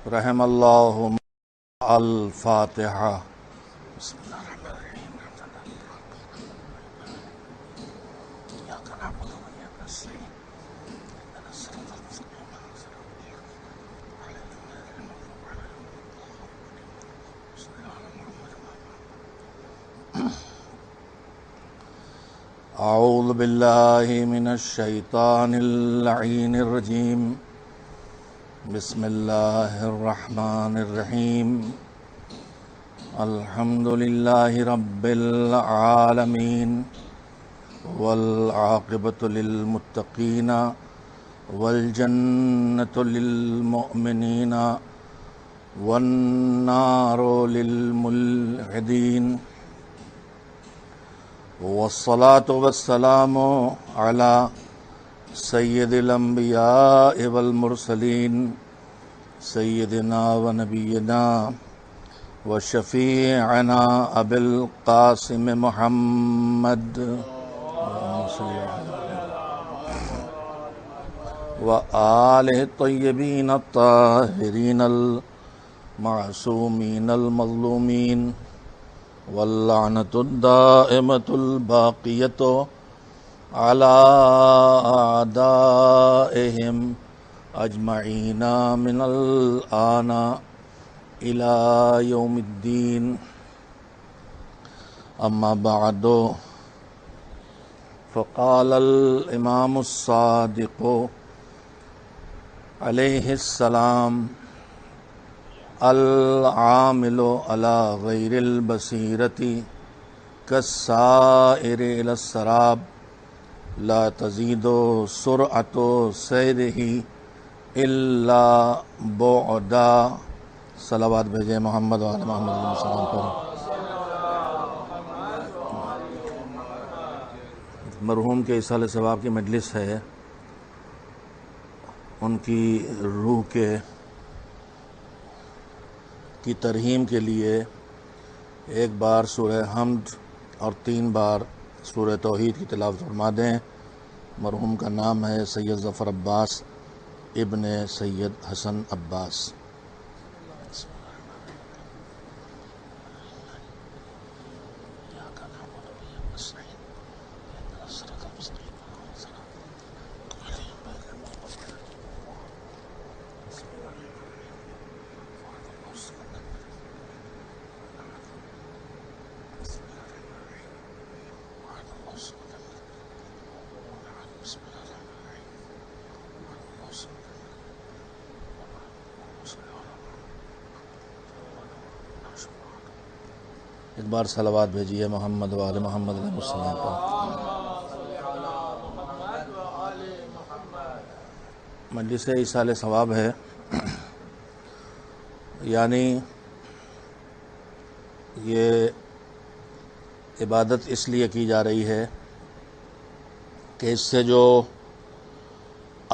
رحم اللہ الفاتحہ. بسم اللہ الرحمن الرحیم. اعوذ باللہ من الشیطان اللعین الرجیم. بسم اللہ الرحمن الرحیم. الحمد للہ رب العالمین والعاقبۃ للمتقین والجنۃ للمؤمنین والنار للملحدین والصلاة والسلام علی سید الانبیاء والمرسلین سیدنا و نبینا و شفیعنا ابی القاسم محمد و آلہ الطیبین الطاہرین المعصومین المظلومین واللعنۃ الدائمۃ الباقیۃ علی اعدائہم اجمعین من الآن الی یوم الدین. اما بعد فقال الامام الصادق علیہ السلام: العامل علی غیر البصیرۃ کالسائر الی السراب لا تزید سرعۃ سیرہ الا بعدا. صلوات بھیجیں محمد وعلی محمد علیہ السلام پر. مرحوم کے ایصال ثواب کی مجلس ہے. ان کی روح کی ترحیم کے لیے ایک بار سورہ حمد اور 3 بار سورہ توحید کی تلاوت فرما دیں. مرحوم کا نام ہے سید ظفر عباس ابن سید حسن عباس. ایک بار صلوات بھیجیے محمد وعلی محمد علیہ السلام پر. مجلس ایصال ثواب ہے، یعنی یہ عبادت اس لیے کی جا رہی ہے کہ اس سے جو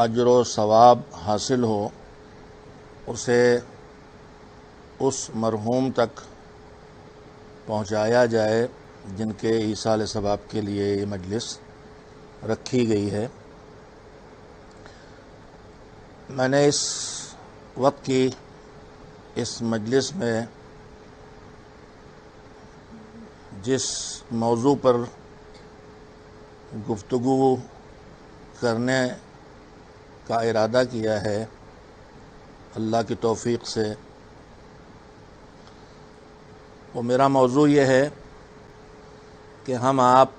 اجر و ثواب حاصل ہو اسے اس مرحوم تک پہنچایا جائے جن کے ایصال ثواب کے لیے یہ مجلس رکھی گئی ہے. میں نے اس وقت کی اس مجلس میں جس موضوع پر گفتگو کرنے کا ارادہ کیا ہے اللہ کی توفیق سے، وہ میرا موضوع یہ ہے کہ ہم آپ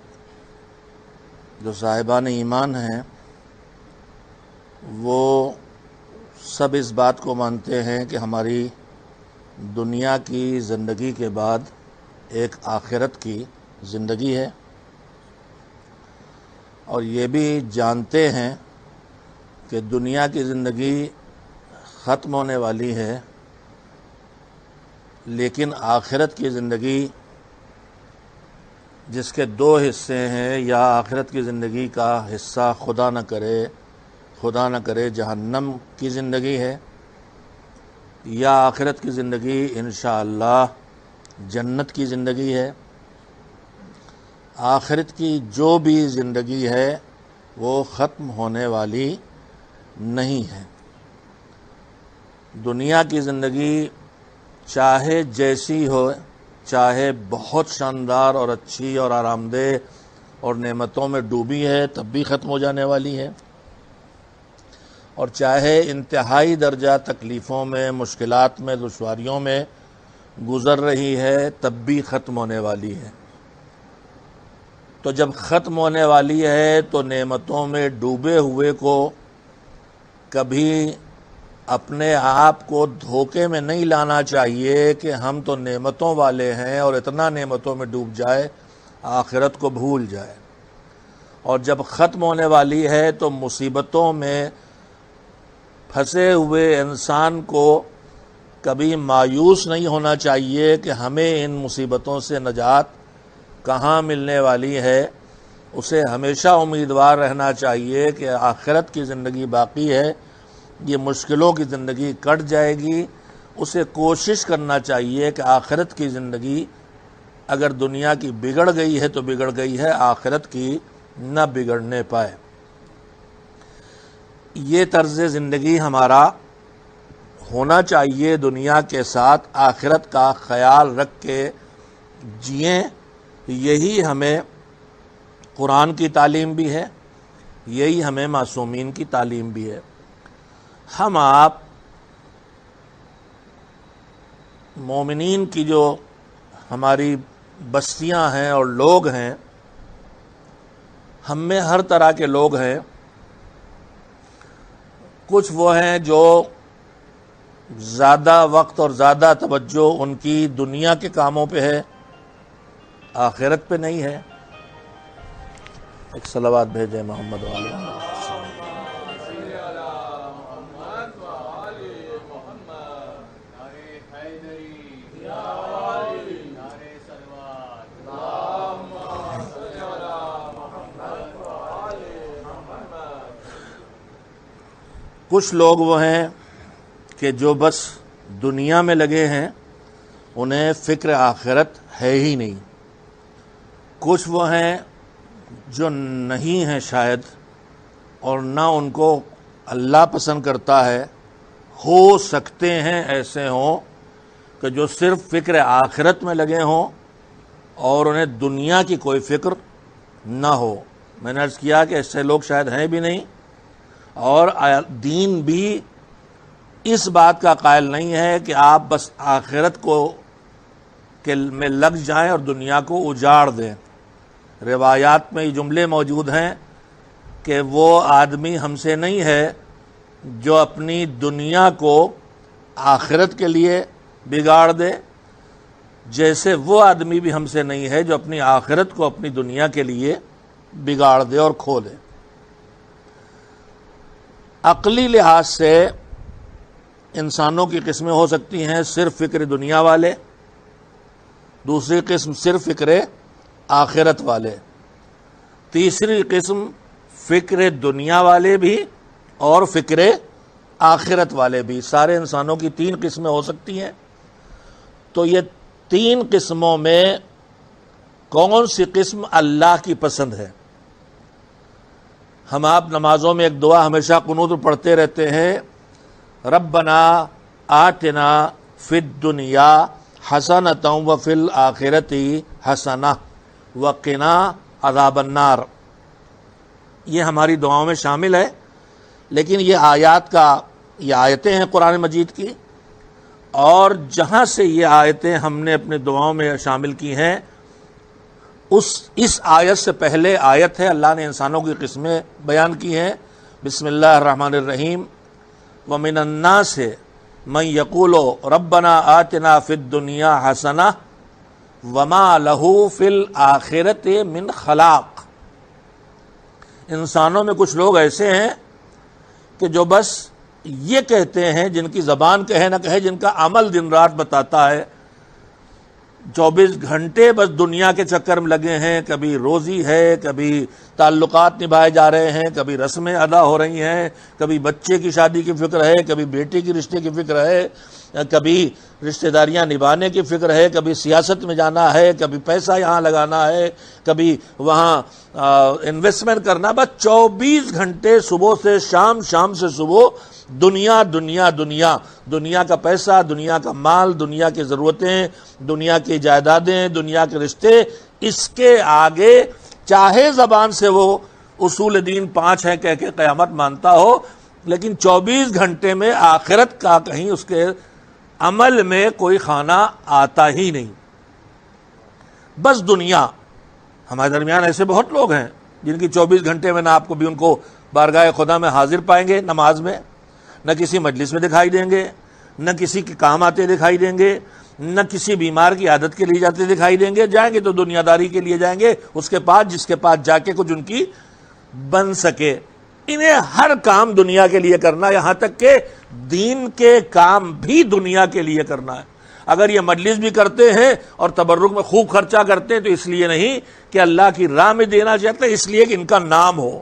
جو صاحبان ایمان ہیں وہ سب اس بات کو مانتے ہیں کہ ہماری دنیا کی زندگی کے بعد ایک آخرت کی زندگی ہے، اور یہ بھی جانتے ہیں کہ دنیا کی زندگی ختم ہونے والی ہے، لیکن آخرت کی زندگی جس کے 2 حصے ہیں، یا آخرت کی زندگی کا حصہ خدا نہ کرے جہنم کی زندگی ہے، یا آخرت کی زندگی انشاءاللہ جنت کی زندگی ہے. آخرت کی جو بھی زندگی ہے وہ ختم ہونے والی نہیں ہے. دنیا کی زندگی چاہے جیسی ہو، چاہے بہت شاندار اور اچھی اور آرام دہ اور نعمتوں میں ڈوبی ہے تب بھی ختم ہو جانے والی ہے، اور چاہے انتہائی درجہ تکلیفوں میں، مشکلات میں، دشواریوں میں گزر رہی ہے تب بھی ختم ہونے والی ہے۔ تو جب ختم ہونے والی ہے تو نعمتوں میں ڈوبے ہوئے کو کبھی اپنے آپ کو دھوکے میں نہیں لانا چاہیے کہ ہم تو نعمتوں والے ہیں اور اتنا نعمتوں میں ڈوب جائے آخرت کو بھول جائے۔ اور جب ختم ہونے والی ہے تو مصیبتوں میں پھنسے ہوئے انسان کو کبھی مایوس نہیں ہونا چاہیے کہ ہمیں ان مصیبتوں سے نجات کہاں ملنے والی ہے۔ اسے ہمیشہ امیدوار رہنا چاہیے کہ آخرت کی زندگی باقی ہے، یہ مشکلوں کی زندگی کٹ جائے گی۔ اسے کوشش کرنا چاہیے کہ آخرت کی زندگی اگر دنیا کی بگڑ گئی ہے تو بگڑ گئی ہے، آخرت کی نہ بگڑنے پائے۔ یہ طرز زندگی ہمارا ہونا چاہیے، دنیا کے ساتھ آخرت کا خیال رکھ کے جئیں۔ یہی ہمیں قرآن کی تعلیم بھی ہے، یہی ہمیں معصومین کی تعلیم بھی ہے۔ ہم آپ مومنین کی جو ہماری بستیاں ہیں اور لوگ ہیں، ہم میں ہر طرح کے لوگ ہیں۔ کچھ وہ ہیں جو زیادہ وقت اور زیادہ توجہ ان کی دنیا کے کاموں پہ ہے، آخرت پہ نہیں ہے۔ ایک صلوات بھیجیں محمد والے۔ کچھ لوگ وہ ہیں کہ جو بس دنیا میں لگے ہیں، انہیں فکر آخرت ہے ہی نہیں۔ کچھ وہ ہیں جو نہیں ہیں شاید، اور نہ ان کو اللہ پسند کرتا ہے۔ ہو سکتے ہیں ایسے ہوں کہ جو صرف فکر آخرت میں لگے ہوں اور انہیں دنیا کی کوئی فکر نہ ہو۔ میں نے عرض کیا کہ ایسے لوگ شاید ہیں بھی نہیں، اور دین بھی اس بات کا قائل نہیں ہے کہ آپ بس آخرت کو میں لگ جائیں اور دنیا کو اجاڑ دیں۔ روایات میں یہ جملے موجود ہیں کہ وہ آدمی ہم سے نہیں ہے جو اپنی دنیا کو آخرت کے لیے بگاڑ دے، جیسے وہ آدمی بھی ہم سے نہیں ہے جو اپنی آخرت کو اپنی دنیا کے لیے بگاڑ دے اور کھو دے۔ عقلی لحاظ سے انسانوں کی قسمیں ہو سکتی ہیں صرف فکر دنیا والے، دوسری قسم صرف فکر آخرت والے، تیسری قسم فکر دنیا والے بھی اور فکر آخرت والے بھی۔ سارے انسانوں کی تین قسمیں ہو سکتی ہیں۔ تو یہ تین قسموں میں کون سی قسم اللہ کی پسند ہے؟ ہم آپ نمازوں میں ایک دعا ہمیشہ قنوت پڑھتے رہتے ہیں، ربنا آتنا فی الدنیا حسنۃ وفی الآخرۃ حسنۃ وقنا عذاب النار۔ یہ ہماری دعاؤں میں شامل ہے، لیکن یہ آیتیں ہیں قرآن مجید کی، اور جہاں سے یہ آیتیں ہم نے اپنے دعاؤں میں شامل کی ہیں، اس آیت سے پہلے آیت ہے، اللہ نے انسانوں کی قسمیں بیان کی ہیں۔ بسم اللہ الرحمن الرحیم، وَمِنَ النَّاسِ مَن يَقُولُ رَبَّنَا آتِنَا فِي الدُّنْيَا حَسَنَةً وَمَا لَهُ فِي الْآخِرَةِ مِنْ خَلَاقٍ۔ انسانوں میں کچھ لوگ ایسے ہیں کہ جو بس یہ کہتے ہیں، جن کی زبان کہے نہ کہے، جن کا عمل دن رات بتاتا ہے، 24 گھنٹے بس دنیا کے چکر میں لگے ہیں، کبھی روزی ہے، کبھی تعلقات نبھائے جا رہے ہیں، کبھی رسمیں ادا ہو رہی ہیں، کبھی بچے کی شادی کی فکر ہے، کبھی بیٹے کی رشتے کی فکر ہے، کبھی رشتہ داریاں نبھانے کی فکر ہے، کبھی سیاست میں جانا ہے، کبھی پیسہ یہاں لگانا ہے، کبھی وہاں انویسٹمنٹ کرنا۔ بس 24 گھنٹے صبح سے شام، شام سے صبح دنیا دنیا دنیا، دنیا کا پیسہ، دنیا کا مال، دنیا کی ضرورتیں، دنیا کی جائیدادیں، دنیا کے رشتے، اس کے آگے چاہے زبان سے وہ اصول دین 5 ہیں کہہ کے قیامت مانتا ہو، لیکن 24 گھنٹے میں آخرت کا کہیں اس کے عمل میں کوئی خانہ آتا ہی نہیں، بس دنیا۔ ہمارے درمیان ایسے بہت لوگ ہیں جن کی 24 گھنٹے میں نہ آپ کو بھی ان کو بارگاہ خدا میں حاضر پائیں گے نماز میں، نہ کسی مجلس میں دکھائی دیں گے، نہ کسی کے کام آتے دکھائی دیں گے، نہ کسی بیمار کی عادت کے لیے جاتے دکھائی دیں گے، جائیں گے تو دنیا داری کے لیے جائیں گے، اس کے پاس جس کے پاس جا کے کچھ ان کی بن سکے۔ انہیں ہر کام دنیا کے لیے کرنا، یہاں تک کہ دین کے کام بھی دنیا کے لیے کرنا ہے۔ اگر یہ مجلس بھی کرتے ہیں اور تبرک میں خوب خرچہ کرتے ہیں تو اس لیے نہیں کہ اللہ کی راہ میں دینا چاہتے، اس لیے کہ ان کا نام ہو۔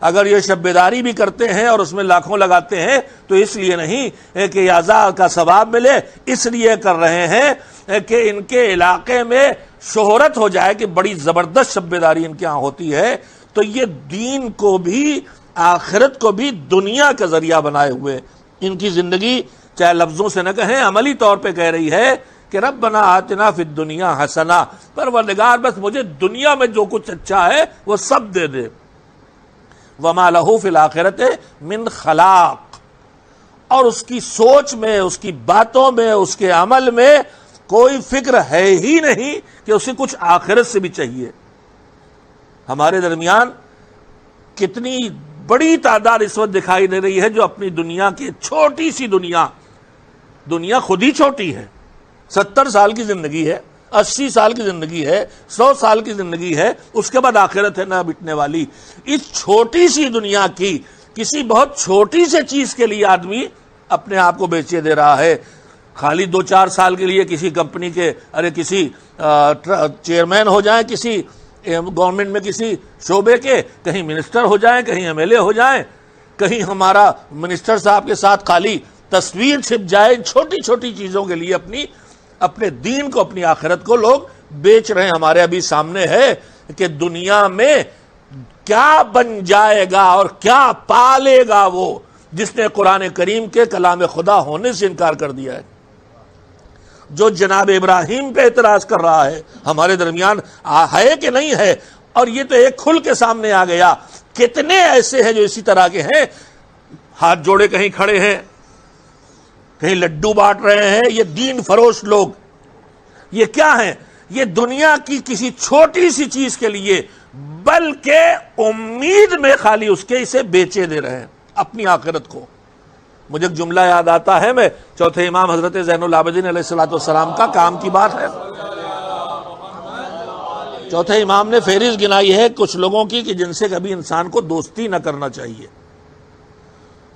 اگر یہ شب بیداری بھی کرتے ہیں اور اس میں لاکھوں لگاتے ہیں تو اس لیے نہیں کہ یازا کا ثواب ملے، اس لیے کر رہے ہیں کہ ان کے علاقے میں شہرت ہو جائے کہ بڑی زبردست شب بیداری ان کے ہاں ہوتی ہے۔ تو یہ دین کو بھی آخرت کو بھی دنیا کا ذریعہ بنائے ہوئے ان کی زندگی چاہے لفظوں سے نہ کہیں، عملی طور پہ کہہ رہی ہے کہ ربنا آتنا فی الدنیا حسنہ، پروردگار بس مجھے دنیا میں جو کچھ اچھا ہے وہ سب دے دے۔ وما لہ فی الآخرۃ من خلاق، اور اس کی سوچ میں، اس کی باتوں میں، اس کے عمل میں کوئی فکر ہے ہی نہیں کہ اسے کچھ آخرت سے بھی چاہیے۔ ہمارے درمیان کتنی بڑی تعداد اس وقت دکھائی دے رہی ہے جو اپنی دنیا کی چھوٹی سی دنیا خود ہی چھوٹی ہے، 70 سال کی زندگی ہے، 80 سال کی زندگی ہے، 100 سال کی زندگی ہے، اس کے بعد آخرت ہے نہ مٹنے والی۔ اس چھوٹی سی دنیا کی کسی بہت چھوٹی سے چیز کے لیے آدمی اپنے آپ کو بیچے دے رہا ہے۔ خالی 2-4 سال کے لیے کسی کمپنی کے کسی چیئرمین ہو جائیں، کسی گورنمنٹ میں کسی شعبے کے، کہیں منسٹر ہو جائیں، کہیں ایم ایل اے ہو جائیں، کہیں ہمارا منسٹر صاحب کے ساتھ خالی تصویر چھپ جائے، چھوٹی چھوٹی چیزوں کے لیے اپنے دین کو، اپنی آخرت کو لوگ بیچ رہے ہیں۔ ہمارے ابھی سامنے ہے کہ دنیا میں کیا بن جائے گا اور کیا پالے گا وہ جس نے قرآن کریم کے کلام خدا ہونے سے انکار کر دیا ہے، جو جناب ابراہیم پہ اعتراض کر رہا ہے۔ ہمارے درمیان ہے کہ نہیں ہے؟ اور یہ تو ایک کھل کے سامنے آ گیا۔ کتنے ایسے ہیں جو اسی طرح کے ہیں، ہاتھ جوڑے کہیں کھڑے ہیں، کہیں لڈو بانٹ رہے ہیں۔ یہ دین فروش لوگ یہ کیا ہیں؟ یہ دنیا کی کسی چھوٹی سی چیز کے لیے، بلکہ امید میں خالی اس کے اسے بیچے دے رہے ہیں اپنی آخرت کو۔ مجھے ایک جملہ یاد آتا ہے، میں چوتھے امام حضرت زین العابدین علیہ السلام کا کام کی بات ہے۔ چوتھے امام نے فہرست گنائی ہے کچھ لوگوں کی کہ جن سے کبھی انسان کو دوستی نہ کرنا چاہیے۔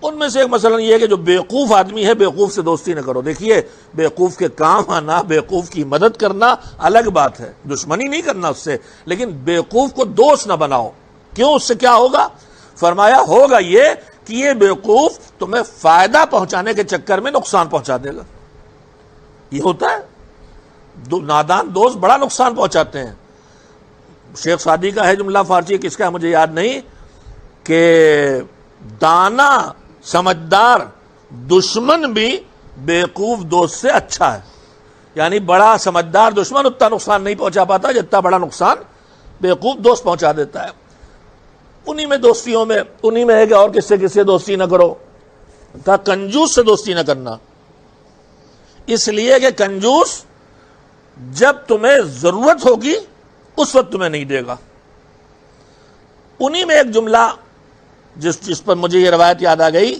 ان میں سے ایک مثلا یہ ہے کہ جو بیوقوف آدمی ہے، بیوقوف سے دوستی نہ کرو۔ دیکھیے، بیوقوف کے کام آنا، بیوقوف کی مدد کرنا الگ بات ہے، دشمنی نہیں کرنا اس سے، لیکن بیوقوف کو دوست نہ بناؤ۔ کیوں؟ اس سے کیا ہوگا؟ فرمایا ہوگا یہ کہ یہ بیوقوف تمہیں فائدہ پہنچانے کے چکر میں نقصان پہنچا دے گا۔ یہ ہوتا ہے، نادان دوست بڑا نقصان پہنچاتے ہیں۔ شیخ سعدی کا ہے جملہ فارسی، کس کا مجھے یاد نہیں، کہ دانا سمجھدار دشمن بھی بیوقوف دوست سے اچھا ہے۔ یعنی بڑا سمجھدار دشمن اتنا نقصان نہیں پہنچا پاتا جتنا بڑا نقصان بیوقوف دوست پہنچا دیتا ہے۔ انہی میں دوستیوں میں، انہی میں ہے کہ اور کس سے دوستی نہ کرو، کہا کنجوس سے دوستی نہ کرنا، اس لیے کہ کنجوس جب تمہیں ضرورت ہوگی اس وقت تمہیں نہیں دے گا۔ انہی میں ایک جملہ جس پر مجھے یہ روایت یاد آ گئی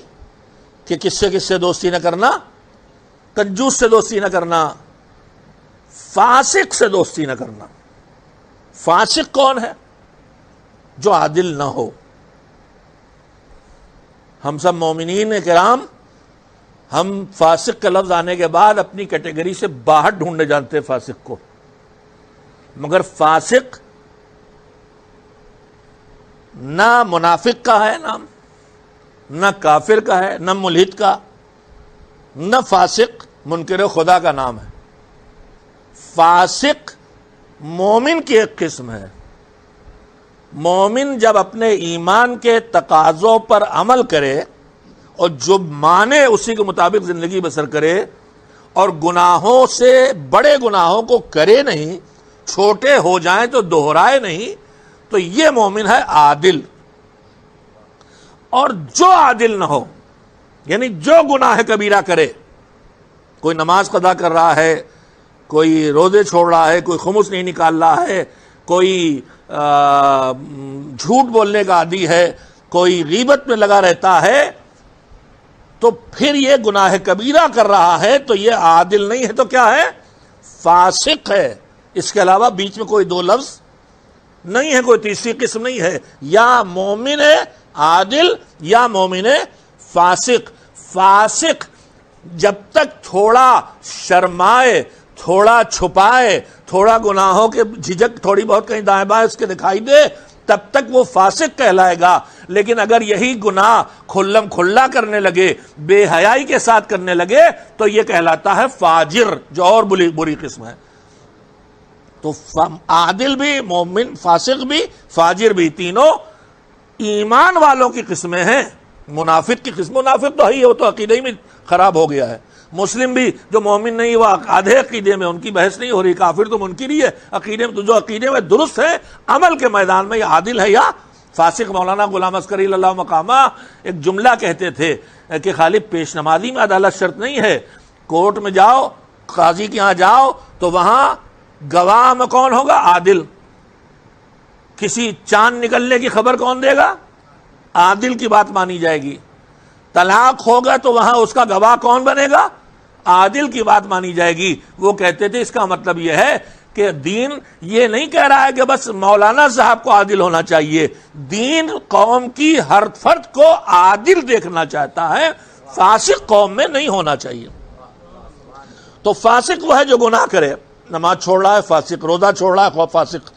کہ کس سے دوستی نہ کرنا، کنجوس سے دوستی نہ کرنا، فاسق سے دوستی نہ کرنا۔ فاسق کون ہے؟ جو عادل نہ ہو۔ ہم سب مومنین کرام، ہم فاسق کا لفظ آنے کے بعد اپنی کیٹیگری سے باہر ڈھونڈنے جانتے ہیں فاسق کو، مگر فاسق نہ منافق کا ہے نام، نہ کافر کا ہے، نہ ملحد کا، نہ فاسق منکر خدا کا نام ہے۔ فاسق مومن کی ایک قسم ہے۔ مومن جب اپنے ایمان کے تقاضوں پر عمل کرے، اور جو مانے اسی کے مطابق زندگی بسر کرے اور گناہوں سے بڑے گناہوں کو کرے نہیں، چھوٹے ہو جائیں تو دہرائے نہیں، تو یہ مومن ہے عادل۔ اور جو عادل نہ ہو، یعنی جو گناہ کبیرہ کرے، کوئی نماز قضا کر رہا ہے، کوئی روزے چھوڑ رہا ہے، کوئی خمس نہیں نکال رہا ہے، کوئی جھوٹ بولنے کا عادی ہے، کوئی غیبت میں لگا رہتا ہے، تو پھر یہ گناہ کبیرہ کر رہا ہے تو یہ عادل نہیں ہے، تو کیا ہے؟ فاسق ہے۔ اس کے علاوہ بیچ میں کوئی دو لفظ نہیں ہے، کوئی تیسری قسم نہیں ہے، یا مومن ہے عادل یا مومن ہے فاسق۔ فاسق جب تک تھوڑا شرمائے، تھوڑا چھپائے، تھوڑا گناہوں کے جھجک تھوڑی بہت کہیں دائیں بائیں اس کے دکھائی دے، تب تک وہ فاسق کہلائے گا۔ لیکن اگر یہی گناہ کھلم کھلا کرنے لگے، بے حیائی کے ساتھ کرنے لگے، تو یہ کہلاتا ہے فاجر، جو اور بری قسم ہے۔ تو عادل بھی، مومن، فاسق بھی، فاجر بھی، تینوں ایمان والوں کی قسمیں ہیں۔ منافق کی قسم، منافق تو ہے، وہ تو عقیدے میں خراب ہو گیا ہے۔ مسلم بھی جو مومن نہیں، وہ آدھے عقیدے میں، ان کی بحث نہیں ہو رہی، کافر تو منکر ہی ہے عقیدے میں، تو جو عقیدے میں درست ہے عمل کے میدان میں یہ عادل ہے یا فاسق۔ مولانا غلام عسکری اللہ مقامہ ایک جملہ کہتے تھے کہ خالی پیش نمازی میں عدالت شرط نہیں ہے، کورٹ میں جاؤ، قاضی کے ہاں جاؤ تو وہاں گواہ میں کون ہوگا؟ عادل۔ کسی چاند نکلنے کی خبر کون دے گا؟ عادل کی بات مانی جائے گی۔ طلاق ہوگا تو وہاں اس کا گواہ کون بنے گا؟ عادل کی بات مانی جائے گی۔ وہ کہتے تھے اس کا مطلب یہ ہے کہ دین یہ نہیں کہہ رہا ہے کہ بس مولانا صاحب کو عادل ہونا چاہیے، دین قوم کی ہر فرد کو عادل دیکھنا چاہتا ہے، فاسق قوم میں نہیں ہونا چاہیے۔ تو فاسق وہ ہے جو گناہ کرے، نماز چھوڑ رہا ہے فاسق، روزہ چھوڑ رہا ہے فاسق،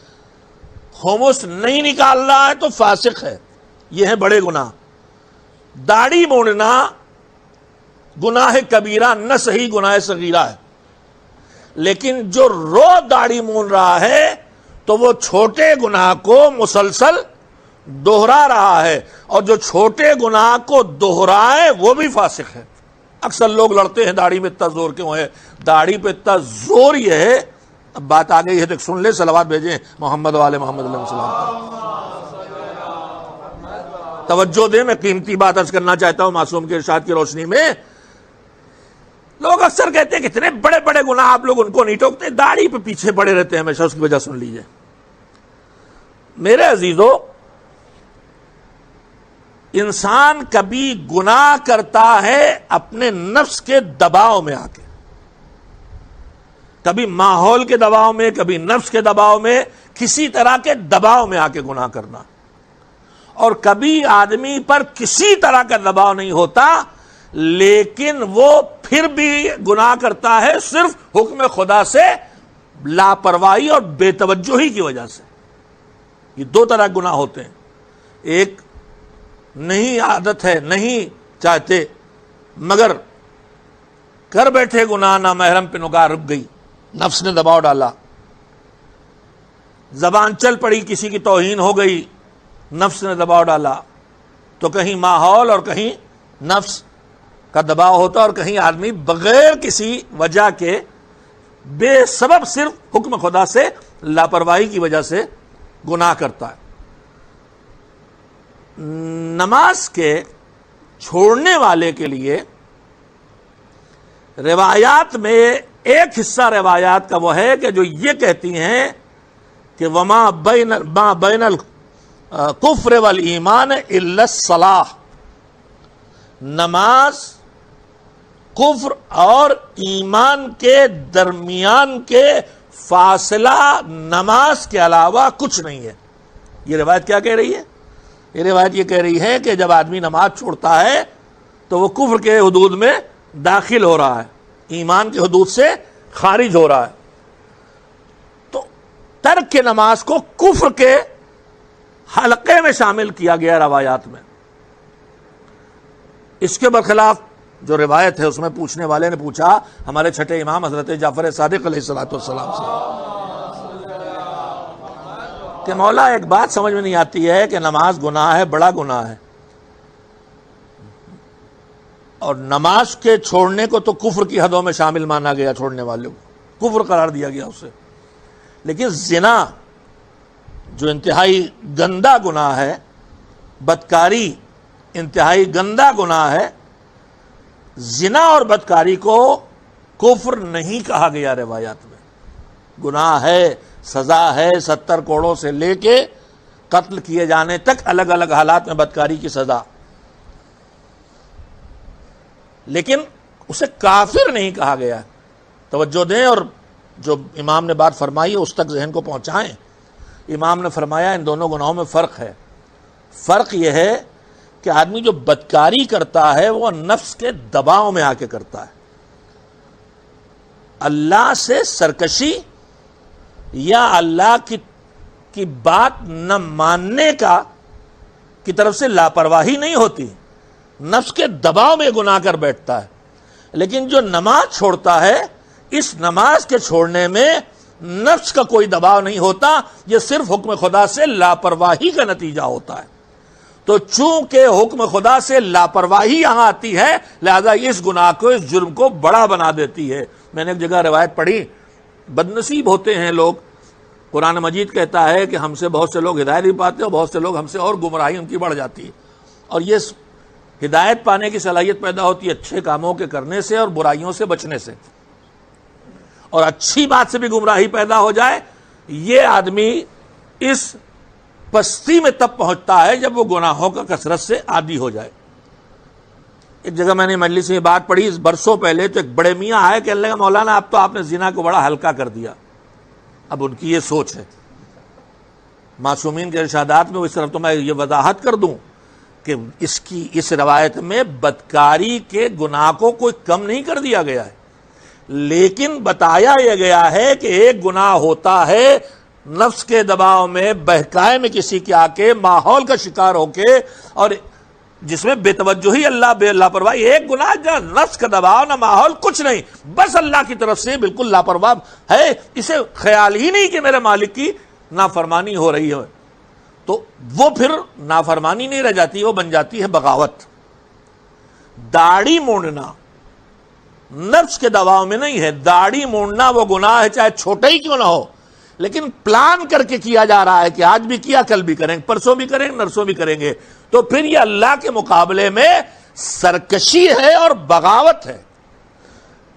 خمس نہیں نکال رہا ہے تو فاسق ہے۔ یہ ہے بڑے گناہ۔ داڑھی مونڈنا گناہ کبیرہ نہ صحیح، گناہ صغیرہ ہے، لیکن جو روز داڑھی مونڈ رہا ہے تو وہ چھوٹے گناہ کو مسلسل دوہرا رہا ہے، اور جو چھوٹے گناہ کو دوہرائے وہ بھی فاسق ہے۔ اکثر لوگ لڑتے ہیں داڑھی میں اتنا زور کیوں ہے، داڑھی پہ اتنا زور یہ ہے، اب بات آ گئی ہے تو سن لے، صلوات بھیجیں محمد والے محمد علیہ وسلم۔ توجہ دیں، میں قیمتی بات عرض کرنا چاہتا ہوں معصوم کے ارشاد کی روشنی میں۔ لوگ اکثر کہتے ہیں کہ اتنے بڑے بڑے گناہ آپ لوگ ان کو نہیں ٹوکتے، داڑھی پہ پیچھے پڑے رہتے ہیں ہمیشہ، اس کی وجہ سن لیجئے۔ میرے عزیزو، انسان کبھی گناہ کرتا ہے اپنے نفس کے دباؤ میں آ کے، کبھی ماحول کے دباؤ میں، کبھی نفس کے دباؤ میں، کسی طرح کے دباؤ میں آ کے گناہ کرنا، اور کبھی آدمی پر کسی طرح کا دباؤ نہیں ہوتا لیکن وہ پھر بھی گناہ کرتا ہے صرف حکم خدا سے لاپرواہی اور بے توجہی کی وجہ سے۔ یہ دو طرح گناہ ہوتے ہیں، ایک نہیں عادت ہے، نہیں چاہتے مگر کر بیٹھے گناہ، نہ محرم پہ نگاہ رک گئی، نفس نے دباؤ ڈالا، زبان چل پڑی، کسی کی توہین ہو گئی، نفس نے دباؤ ڈالا، تو کہیں ماحول اور کہیں نفس کا دباؤ ہوتا، اور کہیں آدمی بغیر کسی وجہ کے بے سبب صرف حکم خدا سے لاپرواہی کی وجہ سے گناہ کرتا ہے۔ نماز کے چھوڑنے والے کے لیے روایات میں ایک حصہ روایات کا وہ ہے کہ جو یہ کہتی ہیں کہ وما بین الکفر والایمان الا الصلاۃ، نماز کفر اور ایمان کے درمیان کے فاصلہ نماز کے علاوہ کچھ نہیں ہے۔ یہ روایت کیا کہہ رہی ہے؟ یہ روایت یہ کہہ رہی ہے کہ جب آدمی نماز چھوڑتا ہے تو وہ کفر کے حدود میں داخل ہو رہا ہے، ایمان کے حدود سے خارج ہو رہا ہے۔ تو ترک نماز کو کفر کے حلقے میں شامل کیا گیا روایات میں۔ اس کے برخلاف جو روایت ہے اس میں پوچھنے والے نے پوچھا ہمارے چھٹے امام حضرت جعفر صادق علیہ الصلوۃ والسلام سے کہ مولا ایک بات سمجھ میں نہیں آتی ہے کہ نماز گناہ ہے، بڑا گناہ ہے، اور نماز کے چھوڑنے کو تو کفر کی حدوں میں شامل مانا گیا، چھوڑنے والوں کو کفر قرار دیا گیا اسے. لیکن زنا جو انتہائی گندا گناہ ہے، بدکاری انتہائی گندا گناہ ہے، زنا اور بدکاری کو کفر نہیں کہا گیا روایات میں. گناہ ہے، سزا ہے 70 کوڑوں سے لے کے قتل کیے جانے تک، الگ الگ حالات میں بدکاری کی سزا. لیکن اسے کافر نہیں کہا گیا. توجہ دیں اور جو امام نے بات فرمائی ہے اس تک ذہن کو پہنچائیں. امام نے فرمایا ان دونوں گناہوں میں فرق ہے. فرق یہ ہے کہ آدمی جو بدکاری کرتا ہے وہ نفس کے دباؤ میں آ کے کرتا ہے. اللہ سے سرکشی یا اللہ کی بات نہ ماننے کی طرف سے لاپرواہی نہیں ہوتی، نفس کے دباؤ میں گناہ کر بیٹھتا ہے. لیکن جو نماز چھوڑتا ہے، اس نماز کے چھوڑنے میں نفس کا کوئی دباؤ نہیں ہوتا، یہ صرف حکم خدا سے لاپرواہی کا نتیجہ ہوتا ہے. تو چونکہ حکم خدا سے لاپرواہی یہاں آتی ہے، لہذا اس گناہ کو، اس جرم کو بڑا بنا دیتی ہے. میں نے ایک جگہ روایت پڑھی، بد نصیب ہوتے ہیں لوگ. قرآن مجید کہتا ہے کہ ہم سے بہت سے لوگ ہدایت نہیں پاتے اور بہت سے لوگ ہم سے اور گمراہی ان کی بڑھ جاتی ہے. اور یہ ہدایت پانے کی صلاحیت پیدا ہوتی ہے اچھے کاموں کے کرنے سے اور برائیوں سے بچنے سے. اور اچھی بات سے بھی گمراہی پیدا ہو جائے، یہ آدمی اس پستی میں تب پہنچتا ہے جب وہ گناہوں کا کثرت سے عادی ہو جائے. ایک جگہ میں نے مجلس میں بات پڑھی برسوں پہلے، تو ایک بڑے میاں آئے کہ اللہ مولانا اب تو آپ نے زنا کو بڑا ہلکا کر دیا. اب ان کی یہ سوچ ہے. معصومین کے ارشادات میں اس طرف تو میں یہ وضاحت کر دوں کہ اس روایت میں بدکاری کے گناہ کو کوئی کم نہیں کر دیا گیا ہے، لیکن بتایا یہ گیا ہے کہ ایک گناہ ہوتا ہے نفس کے دباؤ میں، بہکائے میں کسی کے آ کے، ماحول کا شکار ہو کے، اور جس میں بے توجہی، بے لاپرواہی. ایک گناہ جہاں نفس کا دباؤ، نہ ماحول، کچھ نہیں، بس اللہ کی طرف سے بالکل لاپرواہ ہے، اسے خیال ہی نہیں کہ میرے مالک کی نافرمانی ہو رہی ہے. تو وہ پھر نافرمانی نہیں رہ جاتی، وہ بن جاتی ہے بغاوت. داڑھی مونڈنا نفس کے دباؤ میں نہیں ہے. داڑھی مونڈنا وہ گناہ ہے چاہے چھوٹا ہی کیوں نہ ہو، لیکن پلان کر کے کیا جا رہا ہے کہ آج بھی کیا، کل بھی کریں گے، پرسوں بھی کریں گے، نرسوں بھی کریں گے. تو پھر یہ اللہ کے مقابلے میں سرکشی ہے اور بغاوت ہے.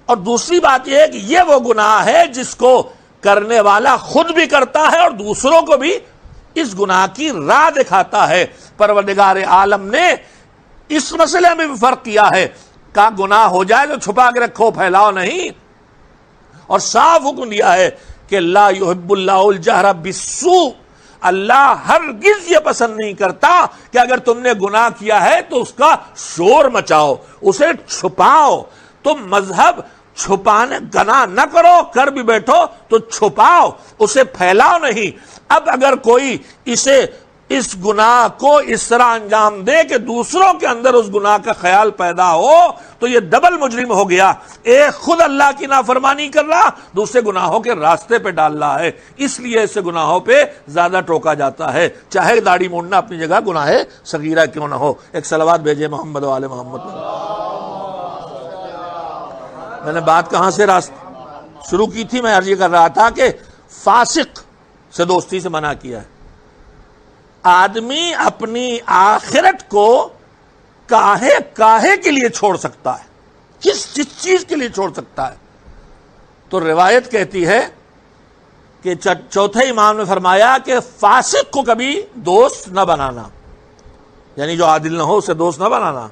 اور دوسری بات یہ ہے کہ یہ وہ گناہ ہے جس کو کرنے والا خود بھی کرتا ہے اور دوسروں کو بھی اس گناہ کی راہ دکھاتا ہے. پروردگار عالم نے اس مسئلے میں بھی فرق کیا ہے. کا گناہ ہو جائے تو چھپا کے رکھو، پھیلاؤ نہیں. اور صاف حکم دیا ہے کہ لا یحب اللہ الجہر بالسوء، اللہ ہرگز یہ پسند نہیں کرتا کہ اگر تم نے گناہ کیا ہے تو اس کا شور مچاؤ، اسے چھپاؤ. تم مذہب چھپانے گناہ نہ کرو، کر بھی بیٹھو تو چھپاؤ، اسے پھیلاؤ نہیں. اب اگر کوئی اس گناہ کو اس طرح انجام دے کہ دوسروں کے اندر اس گناہ کا خیال پیدا ہو تو یہ ڈبل مجرم ہو گیا. ایک خود اللہ کی نافرمانی کر رہا، دوسرے گناہوں کے راستے پہ ڈال رہا ہے. اس لیے ایسے گناہوں پہ زیادہ ٹوکا جاتا ہے، چاہے داڑھی مونڈنا اپنی جگہ گناہ صغیرہ کیوں نہ ہو. ایک صلوات بھیجے محمد و آل محمد. میں نے بات کہاں سے شروع کی تھی؟ میں عرض یہ کر رہا تھا کہ فاسق سے دوستی سے منع کیا ہے. آدمی اپنی آخرت کو کاہے کے لیے چھوڑ سکتا ہے، کس چیز کے لیے چھوڑ سکتا ہے؟ تو روایت کہتی ہے کہ چوتھے امام نے فرمایا کہ فاسق کو کبھی دوست نہ بنانا، یعنی جو عادل نہ ہو اسے دوست نہ بنانا،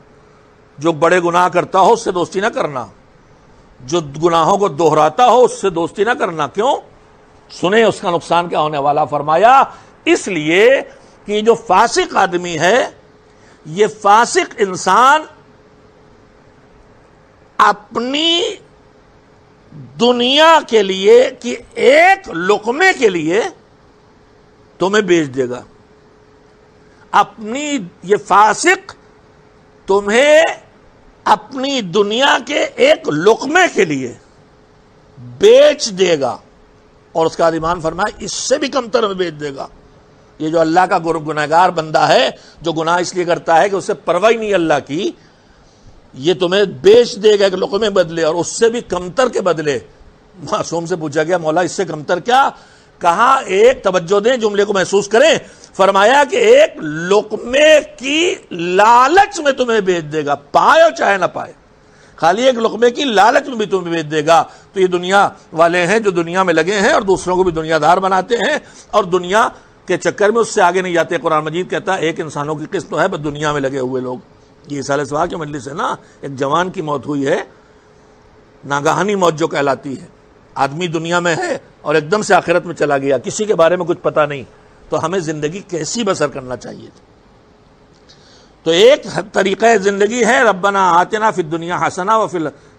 جو بڑے گناہ کرتا ہو اس سے دوستی نہ کرنا، جو گناہوں کو دہراتا ہو اس سے دوستی نہ کرنا. کیوں؟ سنیں اس کا نقصان کیا ہونے والا. فرمایا اس لیے کہ جو فاسق آدمی ہے، یہ فاسق انسان اپنی دنیا کے لیے کہ ایک لقمے کے لیے تمہیں بیچ دے گا. یہ فاسق تمہیں اپنی دنیا کے ایک لقمے کے لیے بیچ دے گا، اور اس کا ایمان فرمایا اس سے بھی کم تر میں بیچ دے گا. یہ جو اللہ کا گنہگار بندہ ہے، جو گناہ اس لیے کرتا ہے کہ اسے پرواہ نہیں اللہ کی، یہ تمہیں بیچ دے گا ایک لقمے بدلے، اور اس سے بھی کمتر کے بدلے۔ معصوم سے پوچھا گیا مولا اس سے کمتر کیا؟ کہا ایک، توجہ دیں جملے کو محسوس کریں، فرمایا کہ ایک لقمے کی لالچ میں تمہیں بیچ دے گا، پائے اور چاہے نہ پائے، خالی ایک لقمے کی لالچ میں بھی تمہیں بیچ دے گا۔ تو یہ دنیا والے ہیں جو دنیا میں لگے ہیں اور دوسروں کو بھی دنیا دار بناتے ہیں اور دنیا کے چکر میں اس سے آگے نہیں جاتے۔ قرآن مجید کہتا ہے ایک انسانوں کی قسط تو ہے بس دنیا میں لگے ہوئے لوگ۔ یہ سال سوال کی مجلس ہے نا، ایک جوان کی موت ہوئی ہے، ناگہانی موت جو کہلاتی ہے، آدمی دنیا میں ہے اور ایک دم سے آخرت میں چلا گیا، کسی کے بارے میں کچھ پتہ نہیں، تو ہمیں زندگی کیسی بسر کرنا چاہیے؟ تو ایک طریقہ زندگی ہے ربنا آتنا فی الدنیا حسنہ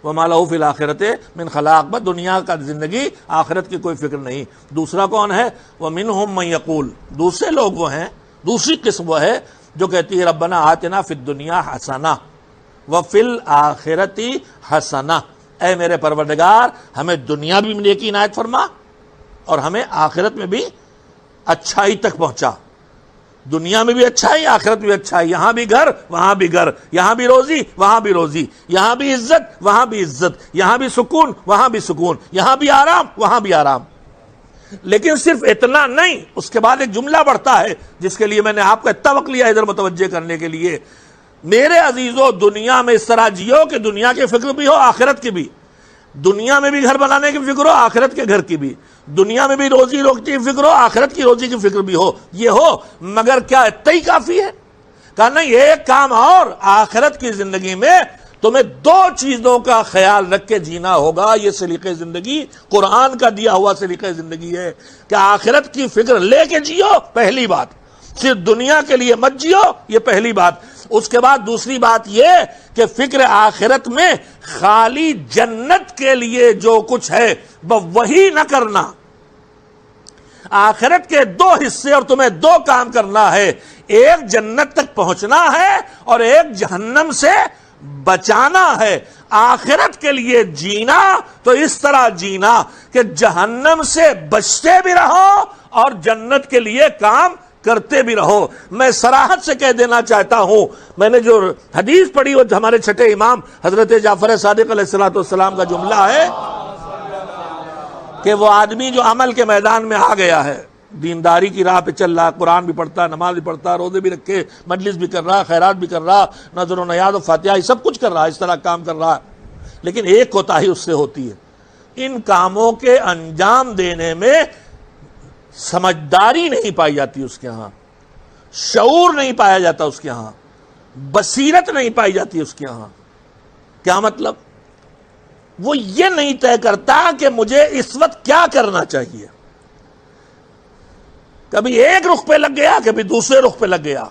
وما لہ فی الآخرۃ من خلاق، بس دنیا کا زندگی، آخرت کی کوئی فکر نہیں۔ دوسرا کون ہے؟ ومنہم من یقول، دوسرے لوگ وہ ہیں، دوسری قسم وہ ہے جو کہتی ہے ربنا آتنا فی الدنیا حسنہ وفی الآخرۃ حسنہ، اے میرے پروردگار ہمیں دنیا بھی نیکی عنایت فرما اور ہمیں آخرت میں بھی اچھائی تک پہنچا، دنیا میں بھی اچھائی، آخرت میں بھی اچھائی، یہاں بھی گھر وہاں بھی گھر، یہاں بھی روزی وہاں بھی روزی، یہاں بھی عزت وہاں بھی عزت، یہاں بھی سکون وہاں بھی سکون، یہاں بھی آرام وہاں بھی آرام۔ لیکن صرف اتنا نہیں، اس کے بعد ایک جملہ بڑھتا ہے جس کے لیے میں نے آپ کا اتنا وقت لیا ادھر متوجہ کرنے کے لیے۔ میرے عزیزو دنیا میں اس طرح جیو کہ دنیا کی فکر بھی ہو آخرت کی بھی، دنیا میں بھی گھر بنانے کی فکر ہو آخرت کے گھر کی بھی، دنیا میں بھی روزی روٹی کی فکر ہو آخرت کی روزی کی فکر بھی ہو، یہ ہو، مگر کیا اتنا ہی کافی ہے؟ کہا نہیں، ایک کام اور، آخرت کی زندگی میں تمہیں دو چیزوں کا خیال رکھ کے جینا ہوگا۔ یہ سلیقہ زندگی قرآن کا دیا ہوا سلیقہ زندگی ہے کہ آخرت کی فکر لے کے جیو، پہلی بات، صرف دنیا کے لیے مت جیو، یہ پہلی بات۔ اس کے بعد دوسری بات یہ کہ فکر آخرت میں خالی جنت کے لیے جو کچھ ہے وہی نہ کرنا، آخرت کے دو حصے اور تمہیں دو کام کرنا ہے، ایک جنت تک پہنچنا ہے اور ایک جہنم سے بچانا ہے۔ آخرت کے لیے جینا تو اس طرح جینا کہ جہنم سے بچتے بھی رہو اور جنت کے لیے کام کرتے بھی رہو۔ میں صراحت سے کہہ دینا چاہتا ہوں، میں نے جو حدیث پڑھی وہ ہمارے چھٹے امام حضرت جعفر صادق علیہ السلام کا جملہ ہے کہ وہ آدمی جو عمل کے میدان میں آ گیا ہے، دینداری کی راہ پہ چل رہا، قرآن بھی پڑھتا، نماز بھی پڑھتا، روزے بھی رکھے، مجلس بھی کر رہا، خیرات بھی کر رہا، نظر و نیاز و فاتحہ سب کچھ کر رہا، اس طرح کام کر رہا، لیکن ایک کوتاہی اس سے ہوتی ہے، ان کاموں کے انجام دینے میں سمجھداری نہیں پائی جاتی اس کے ہاں، شعور نہیں پایا جاتا اس کے ہاں، بصیرت نہیں پائی جاتی اس کے ہاں۔ کیا مطلب؟ وہ یہ نہیں طے کرتا کہ مجھے اس وقت کیا کرنا چاہیے، کبھی ایک رخ پہ لگ گیا کبھی دوسرے رخ پہ لگ گیا۔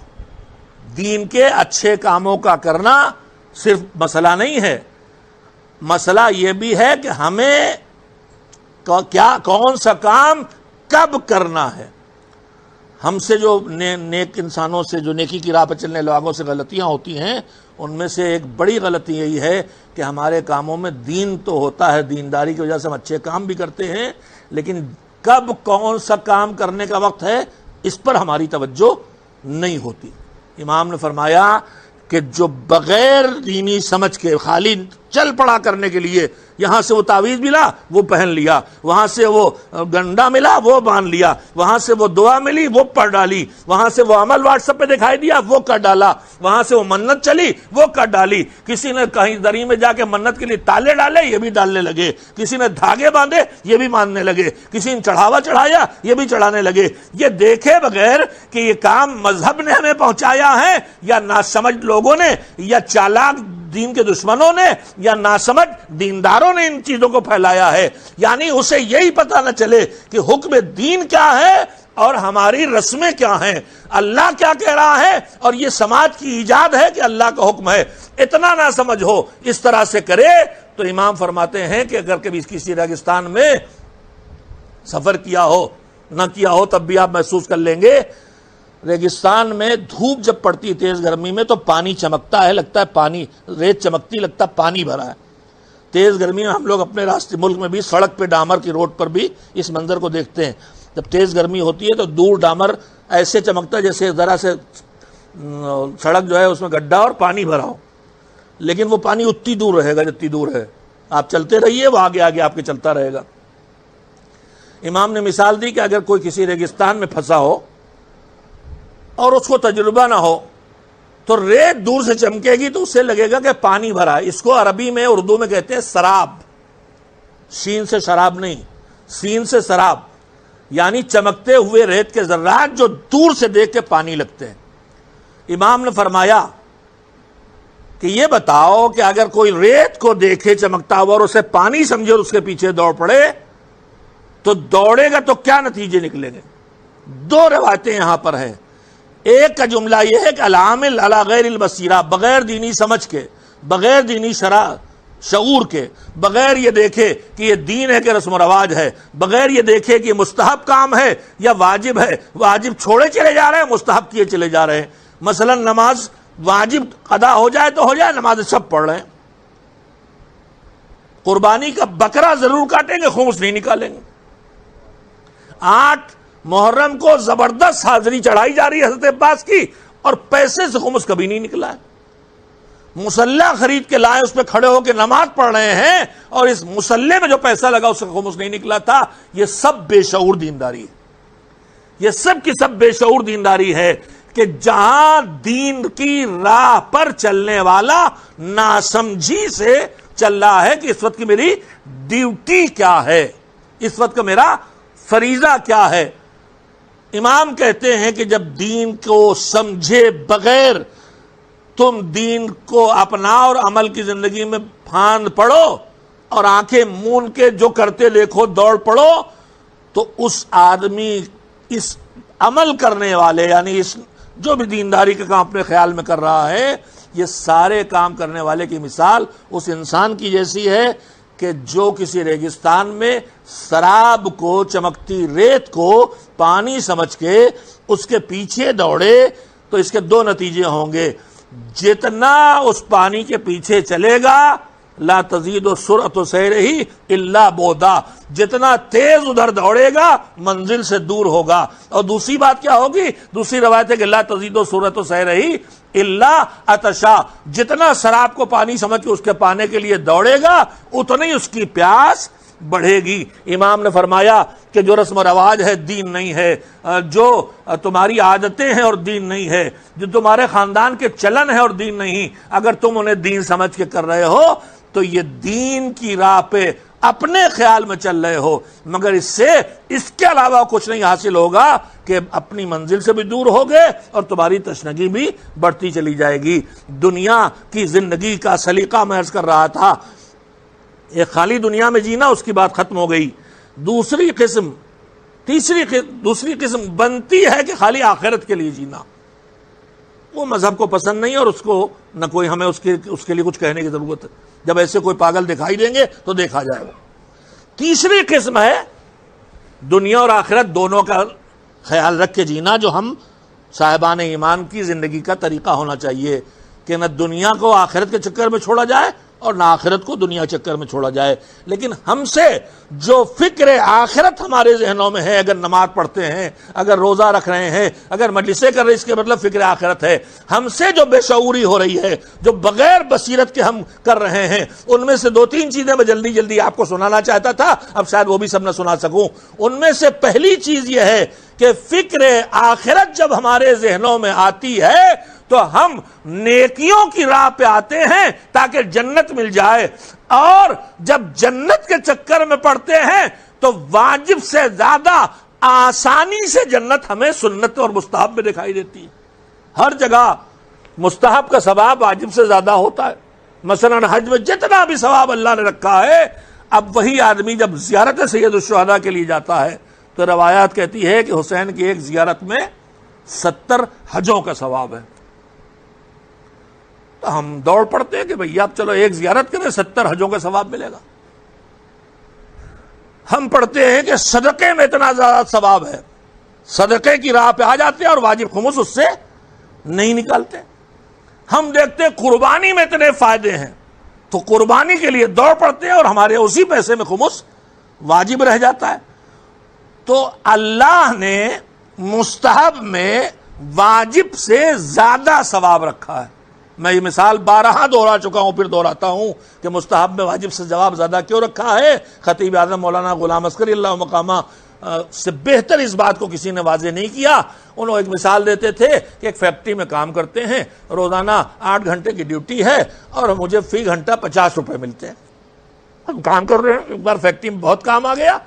دین کے اچھے کاموں کا کرنا صرف مسئلہ نہیں ہے، مسئلہ یہ بھی ہے کہ ہمیں کیا کون سا کام کب کرنا ہے۔ ہم سے جو نیک انسانوں سے جو نیکی کی راہ پہ چلنے لوگوں سے غلطیاں ہوتی ہیں، ان میں سے ایک بڑی غلطی یہی ہے کہ ہمارے کاموں میں دین تو ہوتا ہے، دینداری کی وجہ سے ہم اچھے کام بھی کرتے ہیں، لیکن کب کون سا کام کرنے کا وقت ہے اس پر ہماری توجہ نہیں ہوتی۔ امام نے فرمایا کہ جو بغیر دینی سمجھ کے خالی چل پڑا کرنے کے لیے، یہاں سے وہ تعویذ ملا وہ پہن لیا، وہاں سے وہ گنڈا ملا وہ باندھ لیا، وہاں سے وہ دعا ملی وہ پڑھ ڈالی، وہاں سے وہ عمل واٹس ایپ پہ دکھائی دیا وہ کر ڈالا، وہاں سے وہ منت چلی وہ کر ڈالی، کسی نے کہیں دری میں جا کے منت کے لیے تالے ڈالے یہ بھی ڈالنے لگے، کسی نے دھاگے باندھے یہ بھی باندھنے لگے، کسی نے چڑھاوا چڑھایا یہ بھی چڑھانے لگے، یہ دیکھے بغیر کہ یہ کام مذہب نے ہمیں پہنچایا ہے یا ناسمجھ لوگوں نے یا چالاک دین کے دشمنوں نے یا ناسمجھ دینداروں نے ان چیزوں کو پھیلایا ہے، یعنی اسے یہی پتہ نہ چلے کہ حکم دین کیا ہے اور ہماری رسمیں کیا ہیں، اللہ کیا کہہ رہا ہے اور یہ سماج کی ایجاد ہے کہ اللہ کا حکم ہے، اتنا نہ سمجھ ہو اس طرح سے کرے۔ تو امام فرماتے ہیں کہ اگر کبھی کسی ریگستان میں سفر کیا ہو نہ کیا ہو تب بھی آپ محسوس کر لیں گے، ریگستان میں دھوپ جب پڑتی ہے تیز گرمی میں تو پانی چمکتا ہے، لگتا ہے پانی، ریت چمکتی لگتا ہے پانی بھرا ہے۔ تیز گرمی میں ہم لوگ اپنے راستے ملک میں بھی سڑک پہ ڈامر کی روڈ پر بھی اس منظر کو دیکھتے ہیں، جب تیز گرمی ہوتی ہے تو دور ڈامر ایسے چمکتا ہے جیسے ذرا سے سڑک جو ہے اس میں گڈھا اور پانی بھرا ہو۔ لیکن وہ پانی اتنی دور رہے گا جتنی دور ہے، آپ چلتے رہیے وہ آگے آگے آپ کے چلتا رہے گا۔ امام نے مثال دی کہ اگر کوئی کسی ریگستان میں پھنسا ہو اور اس کو تجربہ نہ ہو تو ریت دور سے چمکے گی تو اسے لگے گا کہ پانی بھرا ہے۔ اس کو عربی میں اردو میں کہتے ہیں سراب، شین سے شراب نہیں، سین سے سراب، یعنی چمکتے ہوئے ریت کے ذرات جو دور سے دیکھ کے پانی لگتے ہیں۔ امام نے فرمایا کہ یہ بتاؤ کہ اگر کوئی ریت کو دیکھے چمکتا ہوا اور اسے پانی سمجھے اور اس کے پیچھے دوڑ پڑے تو دوڑے گا تو کیا نتیجے نکلیں گے؟ دو روایتیں یہاں پر ہیں۔ ایک کا جملہ یہ ہے کہ العامل علی غیر البصیرہ، بغیر دینی سمجھ کے، بغیر دینی شعور کے، بغیر یہ دیکھے کہ یہ دین ہے کہ رسم و رواج ہے، بغیر یہ دیکھے کہ یہ مستحب کام ہے یا واجب ہے، واجب چھوڑے چلے جا رہے ہیں، مستحب کیے چلے جا رہے ہیں۔ مثلا نماز واجب قضا ہو جائے تو ہو جائے، نماز سب پڑھ رہے ہیں۔ قربانی کا بکرا ضرور کاٹیں گے، خمس نہیں نکالیں گے۔ 8 محرم کو زبردست حاضری چڑھائی جا رہی ہے حضرت عباس کی، اور پیسے سے خمس کبھی نہیں نکلا ہے۔ مسلح خرید کے لائے، اس پہ کھڑے ہو کے نماز پڑھ رہے ہیں، اور اس مسلح میں جو پیسہ لگا اس کا خمس نہیں نکلا تھا۔ یہ سب بے شعور دینداری ہے، یہ سب کی سب بے شعور دینداری ہے کہ جہاں دین کی راہ پر چلنے والا ناسمجھی سے چل رہا ہے کہ اس وقت کی میری ڈیوٹی کیا ہے، اس وقت کا میرا فریضہ کیا ہے۔ امام کہتے ہیں کہ جب دین کو سمجھے بغیر تم دین کو اپناؤ اور عمل کی زندگی میں پھاند پڑو اور آنکھیں مون کے جو کرتے دیکھو دوڑ پڑو، تو اس آدمی، اس عمل کرنے والے، یعنی اس جو بھی دینداری کا کام اپنے خیال میں کر رہا ہے، یہ سارے کام کرنے والے کی مثال اس انسان کی جیسی ہے کہ جو کسی ریگستان میں سراب کو، چمکتی ریت کو پانی سمجھ کے اس کے پیچھے دوڑے، تو اس کے دو نتیجے ہوں گے۔ جتنا اس پانی کے پیچھے چلے گا، لا تزید سرعت سیرہ الا بعدا، جتنا تیز ادھر دوڑے گا منزل سے دور ہوگا۔ اور دوسری بات کیا ہوگی؟ دوسری روایت ہے کہ لا تزید سرعت سیرہ الا عطشا، جتنا سراب کو پانی سمجھ کے اس کے پانے کے لیے دوڑے گا اتنا ہی اس کی پیاس بڑھے گی۔ امام نے فرمایا کہ جو رسم و رواج ہے دین نہیں ہے، جو تمہاری عادتیں ہیں اور دین نہیں ہے، جو تمہارے خاندان کے چلن ہے اور دین نہیں، اگر تم انہیں دین سمجھ کے کر رہے ہو تو یہ دین کی راہ پہ اپنے خیال میں چل رہے ہو، مگر اس کے علاوہ کچھ نہیں حاصل ہوگا کہ اپنی منزل سے بھی دور ہوگے اور تمہاری تشنگی بھی بڑھتی چلی جائے گی۔ دنیا کی زندگی کا سلیقہ میں عرض کر رہا تھا، ایک خالی دنیا میں جینا، اس کی بات ختم ہو گئی۔ دوسری قسم بنتی ہے کہ خالی آخرت کے لیے جینا، وہ مذہب کو پسند نہیں اور اس کو نہ کوئی ہمیں اس کے لیے کچھ کہنے کی ضرورت ہے، جب ایسے کوئی پاگل دکھائی دیں گے تو دیکھا جائے گا۔ تیسری قسم ہے دنیا اور آخرت دونوں کا خیال رکھ کے جینا، جو ہم صاحبان ایمان کی زندگی کا طریقہ ہونا چاہیے، کہ نہ دنیا کو آخرت کے چکر میں چھوڑا جائے اور نہ آخرت کو دنیا کے چکر میں چھوڑا جائے۔ لیکن ہم سے جو فکر آخرت ہمارے ذہنوں میں ہے، اگر نماز پڑھتے ہیں، اگر روزہ رکھ رہے ہیں، اگر مجلسیں کر رہے ہیں، اس کے مطلب فکر آخرت ہے۔ ہم سے جو بے شعوری ہو رہی ہے، جو بغیر بصیرت کے ہم کر رہے ہیں، ان میں سے 2-3 چیزیں میں جلدی جلدی آپ کو سنانا چاہتا تھا، اب شاید وہ بھی سب نہ سنا سکوں۔ ان میں سے پہلی چیز یہ ہے کہ فکر آخرت جب ہمارے ذہنوں میں آتی ہے تو ہم نیکیوں کی راہ پہ آتے ہیں تاکہ جنت مل جائے، اور جب جنت کے چکر میں پڑتے ہیں تو واجب سے زیادہ آسانی سے جنت ہمیں سنت اور مستحب میں دکھائی دیتی ہے۔ ہر جگہ مستحب کا ثواب واجب سے زیادہ ہوتا ہے۔ مثلا حج میں جتنا بھی ثواب اللہ نے رکھا ہے، اب وہی آدمی جب زیارت سید الشہداء کے لیے جاتا ہے تو روایات کہتی ہے کہ حسین کی ایک زیارت میں 70 حجوں کا ثواب ہے۔ تو ہم دوڑ پڑتے ہیں کہ بھئی آپ چلو ایک زیارت کریں، 70 حجوں کا ثواب ملے گا۔ ہم پڑھتے ہیں کہ صدقے میں اتنا زیادہ ثواب ہے، صدقے کی راہ پہ آ جاتے ہیں اور واجب خمس اس سے نہیں نکالتے۔ ہم دیکھتے ہیں قربانی میں اتنے فائدے ہیں، تو قربانی کے لیے دوڑ پڑتے ہیں اور ہمارے اسی پیسے میں خمس واجب رہ جاتا ہے۔ تو اللہ نے مستحب میں واجب سے زیادہ ثواب رکھا ہے، میں یہ مثال بارہا دوہرا چکا ہوں، پھر دہراتا ہوں کہ مستحب میں واجب سے جواب زیادہ کیوں رکھا ہے۔ خطیب اعظم مولانا غلام عسکری اللہ مقامہ سے بہتر اس بات کو کسی نے واضح نہیں کیا۔ انہوں ایک مثال دیتے تھے کہ ایک فیکٹری میں کام کرتے ہیں، روزانہ 8 گھنٹے کی ڈیوٹی ہے اور مجھے فی گھنٹہ 50 روپے ملتے ہیں۔ ہم کام کر رہے ہیں، ایک بار فیکٹری میں بہت کام آ گیا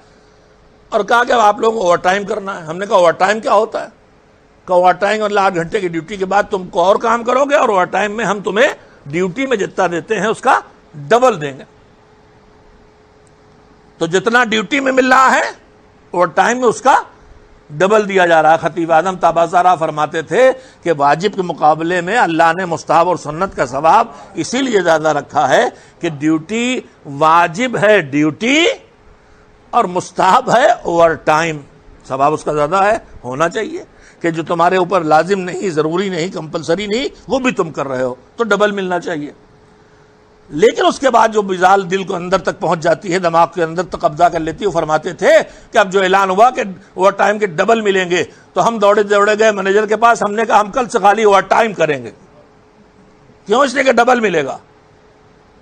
اور کہا کہ آپ لوگوں کو اوور ٹائم کرنا ہے۔ ہم نے کہا اوور ٹائم کیا ہوتا ہے؟ کہ اوور ٹائم 8 گھنٹے کی ڈیوٹی کے بعد تم کو اور کام کرو گے اور اوور ٹائم میں ہم تمہیں ڈیوٹی میں جتنا دیتے ہیں اس کا ڈبل دیں گے۔ تو جتنا ڈیوٹی میں مل رہا ہے اوور ٹائم میں اس کا ڈبل دیا جا رہا ہے۔ خطیب اعظم تابازارہ فرماتے تھے کہ واجب کے مقابلے میں اللہ نے مستحب اور سنت کا ثواب اسی لیے زیادہ رکھا ہے کہ ڈیوٹی واجب ہے ڈیوٹی اور مستحب ہے اوور ٹائم، ثواب اس کا زیادہ ہے، ہونا چاہیے کہ جو تمہارے اوپر لازم نہیں، ضروری نہیں، کمپلسری نہیں، وہ بھی تم کر رہے ہو تو ڈبل ملنا چاہیے۔ لیکن اس کے بعد جو مثال دل کو اندر تک پہنچ جاتی ہے، دماغ کے اندر تک قبضہ کر لیتی ہے، وہ فرماتے تھے کہ اب جو اعلان ہوا کہ اوور ٹائم کے ڈبل ملیں گے تو ہم دوڑے گئے مینیجر کے پاس، ہم نے کہا ہم کل سے خالی اوور ٹائم کریں گے۔ کیوں؟ اس لیے کہ ڈبل ملے گا۔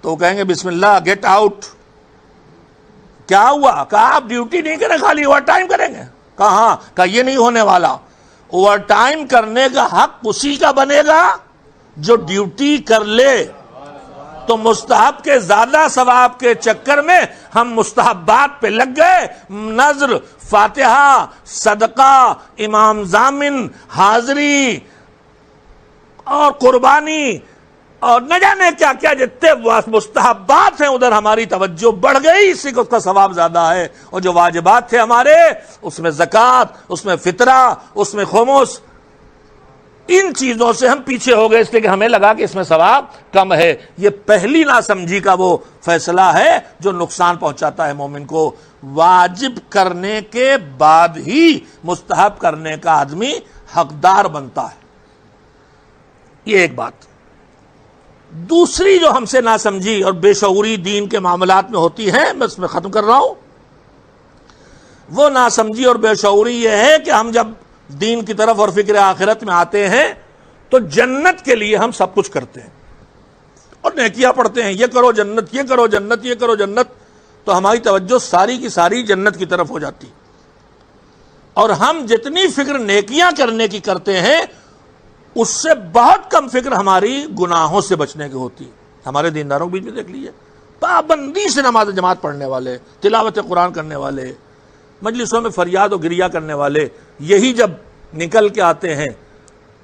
تو وہ کہیں گے بسم اللہ گیٹ آؤٹ۔ کیا ہوا؟ کہا آپ ڈیوٹی نہیں کریں، خالی اوور ٹائم کریں گے۔ کہا ہاں۔ کہا یہ نہیں ہونے والا، اوور ٹائم کرنے کا حق اسی کا بنے گا جو ڈیوٹی کر لے۔ تو مستحب کے زیادہ ثواب کے چکر میں ہم مستحبات پہ لگ گئے، نذر، فاتحہ، صدقہ، امام ضامن، حاضری اور قربانی اور نہ جانے کیا کیا جتنے مستحبات ہیں ادھر ہماری توجہ بڑھ گئی، اسی کو اس کا ثواب زیادہ ہے۔ اور جو واجبات تھے ہمارے، اس میں زکوٰۃ، اس میں فطرہ، اس میں خمس، ان چیزوں سے ہم پیچھے ہو گئے اس لیے کہ ہمیں لگا کہ اس میں ثواب کم ہے۔ یہ پہلی ناسمجھی کا وہ فیصلہ ہے جو نقصان پہنچاتا ہے مومن کو۔ واجب کرنے کے بعد ہی مستحب کرنے کا آدمی حقدار بنتا ہے، یہ ایک بات۔ دوسری جو ہم سے ناسمجھی اور بے شعوری دین کے معاملات میں ہوتی ہے، میں اس میں ختم کر رہا ہوں، وہ ناسمجھی اور بے شعوری یہ ہے کہ ہم جب دین کی طرف اور فکر آخرت میں آتے ہیں تو جنت کے لیے ہم سب کچھ کرتے ہیں اور نیکیاں پڑھتے ہیں، یہ کرو جنت، یہ کرو جنت، یہ کرو جنت، تو ہماری توجہ ساری کی ساری جنت کی طرف ہو جاتی، اور ہم جتنی فکر نیکیاں کرنے کی کرتے ہیں اس سے بہت کم فکر ہماری گناہوں سے بچنے کی ہوتی ہے۔ ہمارے دینداروں کے بیچ میں دیکھ لیجیے، پابندی سے نماز جماعت پڑھنے والے، تلاوت قرآن کرنے والے، مجلسوں میں فریاد و گریہ کرنے والے، یہی جب نکل کے آتے ہیں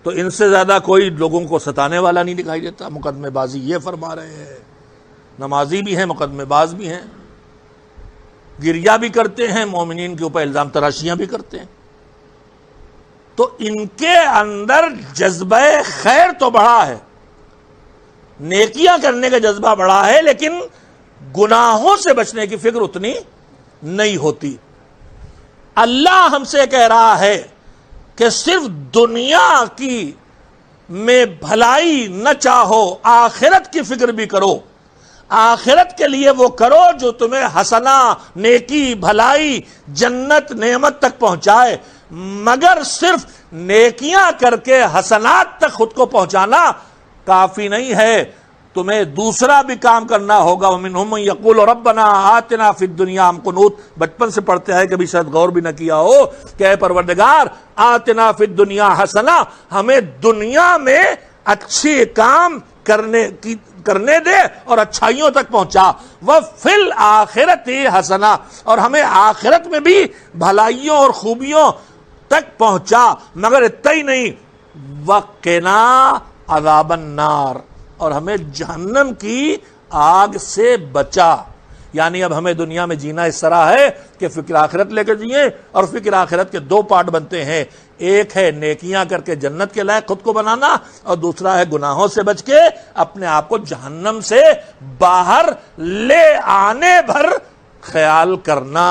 تو ان سے زیادہ کوئی لوگوں کو ستانے والا نہیں دکھائی دیتا۔ مقدمے بازی یہ فرما رہے ہیں، نمازی بھی ہیں، مقدمے باز بھی ہیں، گریہ بھی کرتے ہیں، مومنین کے اوپر الزام تراشیاں بھی کرتے ہیں۔ تو ان کے اندر جذبہ خیر تو بڑھا ہے، نیکیاں کرنے کا جذبہ بڑھا ہے، لیکن گناہوں سے بچنے کی فکر اتنی نہیں ہوتی۔ اللہ ہم سے کہہ رہا ہے کہ صرف دنیا کی میں بھلائی نہ چاہو، آخرت کی فکر بھی کرو، آخرت کے لیے وہ کرو جو تمہیں حسنہ، نیکی، بھلائی، جنت، نعمت تک پہنچائے، مگر صرف نیکیاں کر کے حسنات تک خود کو پہنچانا کافی نہیں ہے، تمہیں دوسرا بھی کام کرنا ہوگا۔ وَمِنْهُمْ مَن يَقُولُ رَبَّنَا آتِنَا فِي الدُّنْيَا، ہم قنوت بچپن سے پڑھتے ہیں، کبھی شاید غور بھی نہ کیا ہو کہ اے پروردگار آتنا فی الدنیا حسنہ، ہمیں دنیا میں اچھی کام کرنے دے اور اچھائیوں تک پہنچا، وَفِي الْآخِرَةِ حسنہ، اور ہمیں آخرت میں بھی بھلائیوں اور خوبیوں تک پہنچا، مگر اتنا ہی نہیں، وَقِنَا عَذَابَ النَّارِ، اور ہمیں جہنم کی آگ سے بچا۔ یعنی اب ہمیں دنیا میں جینا اس طرح ہے کہ فکر آخرت لے کے جئیں، اور فکر آخرت کے 2 پارٹ بنتے ہیں، ایک ہے نیکیاں کر کے جنت کے لائق خود کو بنانا، اور دوسرا ہے گناہوں سے بچ کے اپنے آپ کو جہنم سے باہر لے آنے بھر خیال کرنا۔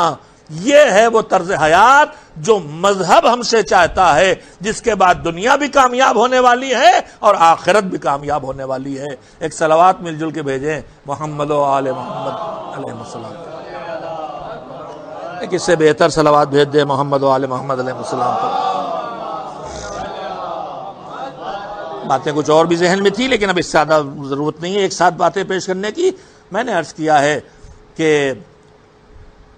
یہ ہے وہ طرز حیات جو مذہب ہم سے چاہتا ہے، جس کے بعد دنیا بھی کامیاب ہونے والی ہے اور آخرت بھی کامیاب ہونے والی ہے۔ ایک صلوات مل جل کے بھیجیں، محمد و آل محمد علیہ السلام۔ ایک اس سے بہتر صلوات بھیج دیں محمد و آل محمد علیہ السلام پر۔ باتیں کچھ اور بھی ذہن میں تھی لیکن اب اس سے زیادہ ضرورت نہیں ہے ایک ساتھ باتیں پیش کرنے کی. میں نے عرض کیا ہے کہ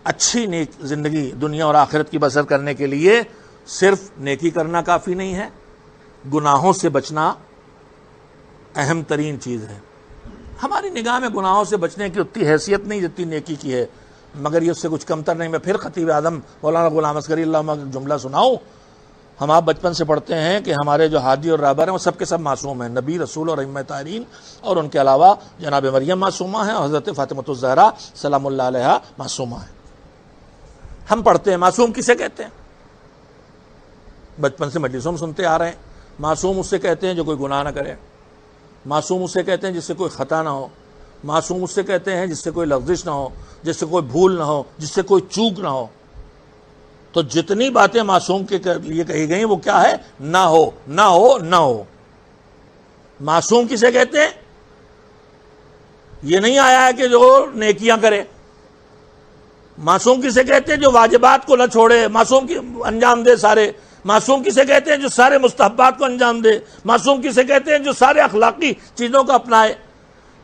اچھی نیک زندگی دنیا اور آخرت کی بسر کرنے کے لیے صرف نیکی کرنا کافی نہیں ہے، گناہوں سے بچنا اہم ترین چیز ہے. ہماری نگاہ میں گناہوں سے بچنے کی اتنی حیثیت نہیں جتنی نیکی کی ہے، مگر یہ اس سے کچھ کمتر نہیں. میں پھر خطیب اعظم مولانا غلام اصغری اللہ عنہ کا جملہ سناؤں. ہم آپ بچپن سے پڑھتے ہیں کہ ہمارے جو حاجی اور رہبر ہیں وہ سب کے سب معصوم ہیں، نبی، رسول اور ائمہ طاہرین، اور ان کے علاوہ جناب مریم معصومہ ہیں اور حضرت فاطمۃ الزہرا سلام اللہ علیہا معصومہ ہیں. ہم پڑھتے ہیں معصوم کسے کہتے ہیں؟ بچپن سے مجلسوں میں سنتے آ رہے ہیں. معصوم اسے کہتے ہیں جو کوئی گناہ نہ کرے، معصوم اسے کہتے ہیں جس سے کوئی خطا نہ ہو، معصوم اسے کہتے ہیں جس سے کوئی لغزش نہ ہو، جس سے کوئی بھول نہ ہو، جس سے کوئی چوک نہ ہو. تو جتنی باتیں معصوم کے لیے کہی گئیں وہ کیا ہے؟ نہ ہو، نہ ہو، نہ ہو. معصوم کسے کہتے ہیں؟ یہ نہیں آیا ہے کہ جو نیکیاں کرے. معصوم کسے کہتے ہیں؟ جو واجبات کو نہ چھوڑے، معصوم کی انجام دے سارے. معصوم کسے کہتے ہیں؟ جو سارے مستحبات کو انجام دے. معصوم کسے کہتے ہیں؟ جو سارے اخلاقی چیزوں کو اپنائے.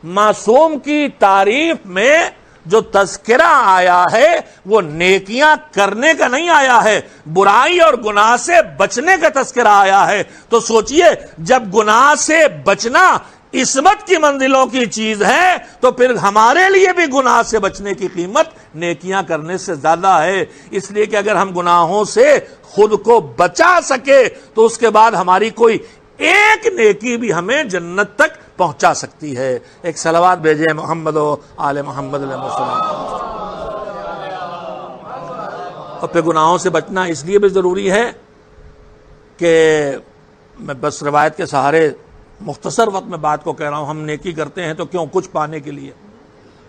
معصوم کی تعریف میں جو تذکرہ آیا ہے وہ نیکیاں کرنے کا نہیں آیا ہے، برائی اور گناہ سے بچنے کا تذکرہ آیا ہے. تو سوچئے جب گناہ سے بچنا عصمت کی منزلوں کی چیز ہے تو پھر ہمارے لیے بھی گناہ سے بچنے کی قیمت نیکیاں کرنے سے زیادہ ہے. اس لیے کہ اگر ہم گناہوں سے خود کو بچا سکے تو اس کے بعد ہماری کوئی ایک نیکی بھی ہمیں جنت تک پہنچا سکتی ہے. ایک صلوات بھیجیں محمد و آل محمد علیہ السلام. اور پھر گناہوں سے بچنا اس لیے بھی ضروری ہے کہ میں بس روایت کے سہارے مختصر وقت میں بات کو کہہ رہا ہوں. ہم نیکی کرتے ہیں تو کیوں؟ کچھ پانے کے لیے.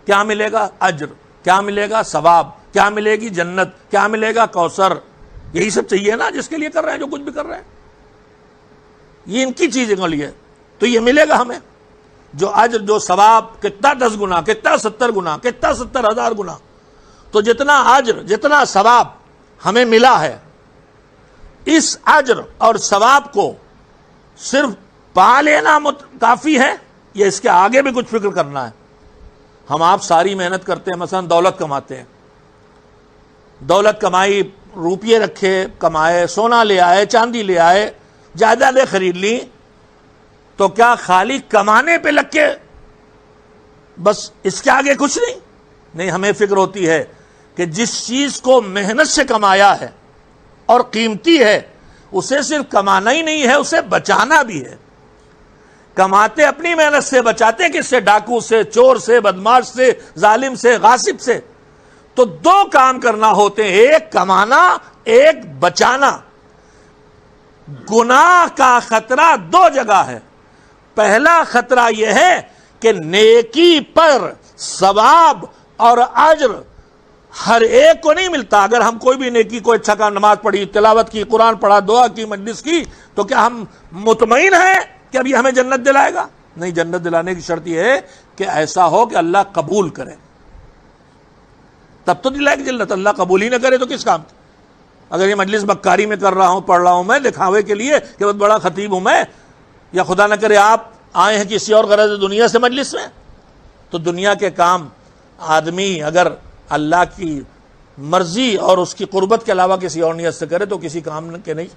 کیا ملے گا؟ اجر. کیا ملے گا؟ ثواب. کیا ملے گی؟ جنت. کیا ملے گا؟ کوثر. یہی سب چاہیے نا جس کے لیے کر رہے ہیں جو کچھ بھی کر رہے ہیں. یہ ان کی چیزیں کے لیے تو یہ ملے گا ہمیں جو اجر، جو ثواب. کتنا 10 گنا، کتنا 70 گنا، کتنا 70,000 گنا. تو جتنا اجر، جتنا ثواب ہمیں ملا ہے، اس اجر اور ثواب کو صرف پا لینا کافی ہے یا اس کے آگے بھی کچھ فکر کرنا ہے؟ ہم آپ ساری محنت کرتے ہیں، مثلا دولت کماتے ہیں، دولت کمائی، روپیے رکھے، کمائے، سونا لے آئے، چاندی لے آئے، جائیدادیں خرید لی، تو کیا خالی کمانے پہ لگ کے بس اس کے آگے کچھ نہیں؟ نہیں، ہمیں فکر ہوتی ہے کہ جس چیز کو محنت سے کمایا ہے اور قیمتی ہے اسے صرف کمانا ہی نہیں ہے، اسے بچانا بھی ہے. کماتے اپنی محنت سے، بچاتے کس سے؟ ڈاکو سے، چور سے، بدماش سے، ظالم سے، غاصب سے. تو 2 کام کرنا ہوتے ہیں، ایک کمانا، ایک بچانا. گناہ کا خطرہ 2 جگہ ہے. پہلا خطرہ یہ ہے کہ نیکی پر ثواب اور اجر ہر ایک کو نہیں ملتا. اگر ہم کوئی بھی نیکی کو اچھا کام، نماز پڑھی، تلاوت کی، قرآن پڑھا، دعا کی، مجلس کی، تو کیا ہم مطمئن ہیں کہ اب یہ ہمیں جنت دلائے گا؟ نہیں، جنت دلانے کی شرط یہ ہے کہ ایسا ہو کہ اللہ قبول کرے، تب تو دلائے گی جنت. اللہ قبول ہی نہ کرے تو کس کام کی؟ اگر یہ مجلس مکاری میں کر رہا ہوں، پڑھ رہا ہوں میں دکھاوے کے لیے کہ بہت بڑا خطیب ہوں میں، یا خدا نہ کرے آپ آئے ہیں کسی اور غرض دنیا سے مجلس میں، تو دنیا کے کام آدمی اگر اللہ کی مرضی اور اس کی قربت کے علاوہ کسی اور نیت سے کرے تو کسی کام کے نہیں.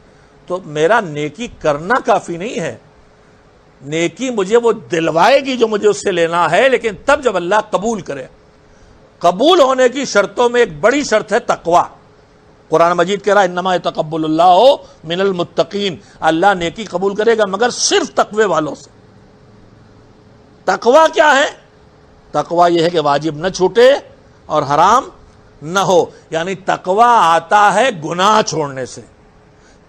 تو میرا نیکی کرنا کافی نہیں ہے. نیکی مجھے وہ دلوائے گی جو مجھے اس سے لینا ہے، لیکن تب جب اللہ قبول کرے. قبول ہونے کی شرطوں میں ایک بڑی شرط ہے تقوی. قرآن مجید کہہ رہا ہے انما یتقبل اللہ من المتقین. اللہ نیکی قبول کرے گا مگر صرف تقوی والوں سے. تقوی کیا ہے؟ تقوی یہ ہے کہ واجب نہ چھوٹے اور حرام نہ ہو. یعنی تقوی آتا ہے گناہ چھوڑنے سے،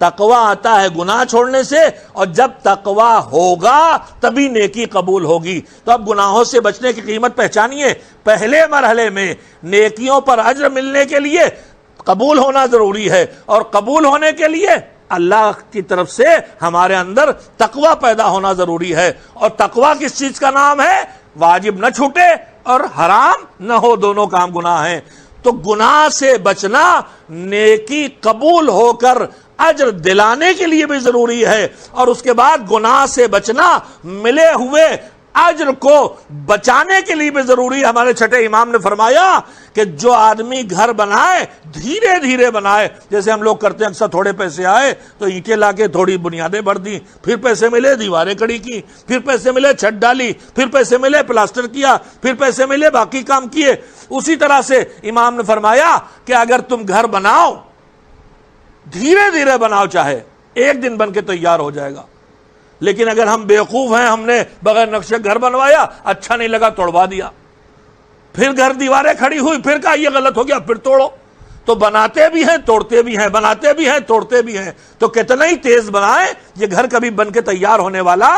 تقوی آتا ہے گناہ چھوڑنے سے، اور جب تقوی ہوگا تبھی نیکی قبول ہوگی. تو اب گناہوں سے بچنے کی قیمت پہچانیے. پہلے مرحلے میں نیکیوں پر اجر ملنے کے لیے قبول ہونا ضروری ہے، اور قبول ہونے کے لیے اللہ کی طرف سے ہمارے اندر تقوی پیدا ہونا ضروری ہے. اور تقوی کس چیز کا نام ہے؟ واجب نہ چھوٹے اور حرام نہ ہو، دونوں کام گناہ ہیں. تو گناہ سے بچنا نیکی قبول ہو کر اجر دلانے کے لیے بھی ضروری ہے، اور اس کے بعد گناہ سے بچنا ملے ہوئے اجر کو بچانے کے لیے بھی ضروری ہے۔ ہمارے چھٹے امام نے فرمایا کہ جو آدمی گھر بنائے دھیرے دھیرے بنائے، جیسے ہم لوگ کرتے ہیں، اکثر تھوڑے پیسے آئے تو اینٹیں لا کے تھوڑی بنیادیں بھر دی، پھر پیسے ملے دیواریں کھڑی کی، پھر پیسے ملے چھت ڈالی، پھر پیسے ملے پلاسٹر کیا، پھر پیسے ملے باقی کام کیے۔ اسی طرح سے امام نے فرمایا کہ اگر تم گھر بناؤ دھیرے دھیرے بناؤ، چاہے ایک دن بن کے تیار ہو جائے گا، لیکن اگر ہم بیوقوف ہیں، ہم نے بغیر نقشے گھر بنوایا، اچھا نہیں لگا توڑوا دیا، پھر گھر دیواریں کھڑی ہوئی، پھر کہا یہ غلط ہو گیا، پھر توڑو۔ تو بناتے بھی ہیں توڑتے بھی ہیں، بناتے بھی ہیں توڑتے بھی ہیں، تو کتنا ہی تیز بنائیں، یہ گھر کبھی بن کے تیار ہونے والا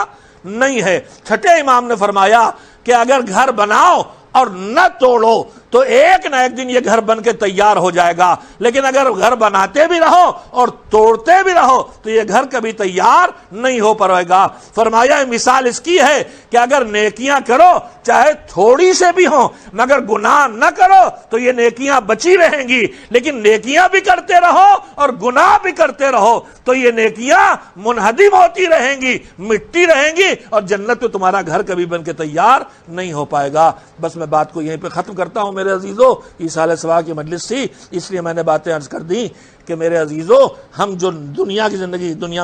نہیں ہے۔ چھٹے امام نے فرمایا کہ اگر گھر بناؤ اور نہ توڑو تو ایک نہ ایک دن یہ گھر بن کے تیار ہو جائے گا، لیکن اگر گھر بناتے بھی رہو اور توڑتے بھی رہو تو یہ گھر کبھی تیار نہیں ہو پائے گا۔ فرمایا مثال اس کی ہے کہ اگر نیکیاں کرو چاہے تھوڑی سے بھی ہوں، مگر گناہ نہ کرو تو یہ نیکیاں بچی رہیں گی، لیکن نیکیاں بھی کرتے رہو اور گناہ بھی کرتے رہو تو یہ نیکیاں منہدم ہوتی رہیں گی، مٹتی رہیں گی، اور جنت میں تمہارا گھر کبھی بن کے تیار نہیں ہو پائے گا۔ بس میں بات کو یہیں پہ ختم کرتا ہوں میرے عزیزو، عیسیٰ سوا کی مجلس تھی اس لیے میں نے باتیں عرض کر دی کہ میرے عزیزو، ہم جو دنیا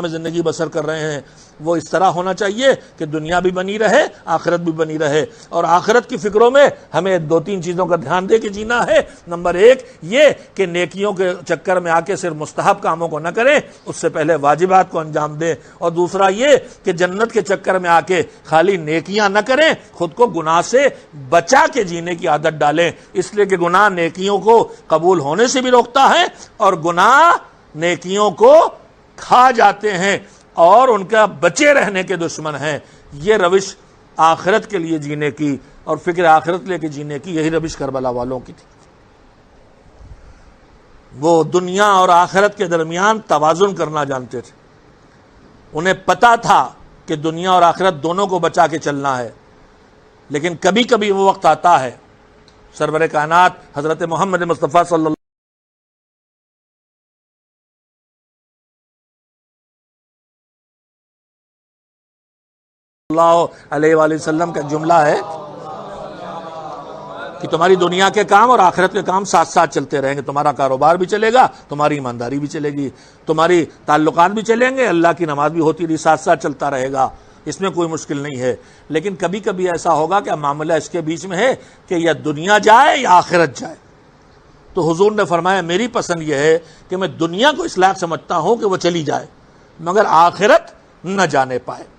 میں زندگی بسر کر رہے ہیں وہ اس طرح ہونا چاہیے کہ دنیا بھی بنی رہے، آخرت بھی بنی رہے، اور آخرت کی فکروں میں ہمیں دو تین چیزوں کا دھیان دے کے جینا ہے۔ نمبر ایک یہ کہ نیکیوں کے چکر میں آ کے صرف مستحب کاموں کو نہ کریں، اس سے پہلے واجبات کو انجام دیں، اور دوسرا یہ کہ جنت کے چکر میں آ کے خالی نیکیاں نہ کریں، خود کو گناہ سے بچا کے جینے کی عادت ڈالیں، اس لیے کہ گناہ نیکیوں کو قبول ہونے سے بھی روکتا ہے، اور گناہ نیکیوں کو کھا جاتے ہیں اور ان کا بچے رہنے کے دشمن ہیں۔ یہ روش آخرت کے لیے جینے کی اور فکر آخرت لے کے جینے کی، یہی روش کربلا والوں کی تھی۔ وہ دنیا اور آخرت کے درمیان توازن کرنا جانتے تھے، انہیں پتا تھا کہ دنیا اور آخرت دونوں کو بچا کے چلنا ہے، لیکن کبھی کبھی وہ وقت آتا ہے، سرور کائنات حضرت محمد مصطفیٰ صلی اللہ علیہ وآلہ وسلم کا جملہ ہے کہ تمہاری دنیا کے کام اور آخرت کے کام ساتھ ساتھ چلتے رہیں گے، تمہارا کاروبار بھی چلے گا، تمہاری ایمانداری بھی چلے گی، تمہاری تعلقات بھی چلیں گے، اللہ کی نماز بھی ہوتی رہی، ساتھ ساتھ چلتا رہے گا، اس میں کوئی مشکل نہیں ہے۔ لیکن کبھی کبھی ایسا ہوگا کہ معاملہ اس کے بیچ میں ہے کہ یا دنیا جائے یا آخرت جائے، تو حضور نے فرمایا میری پسند یہ ہے کہ میں دنیا کو اس لائق سمجھتا ہوں کہ وہ چلی جائے مگر آخرت نہ جانے پائے،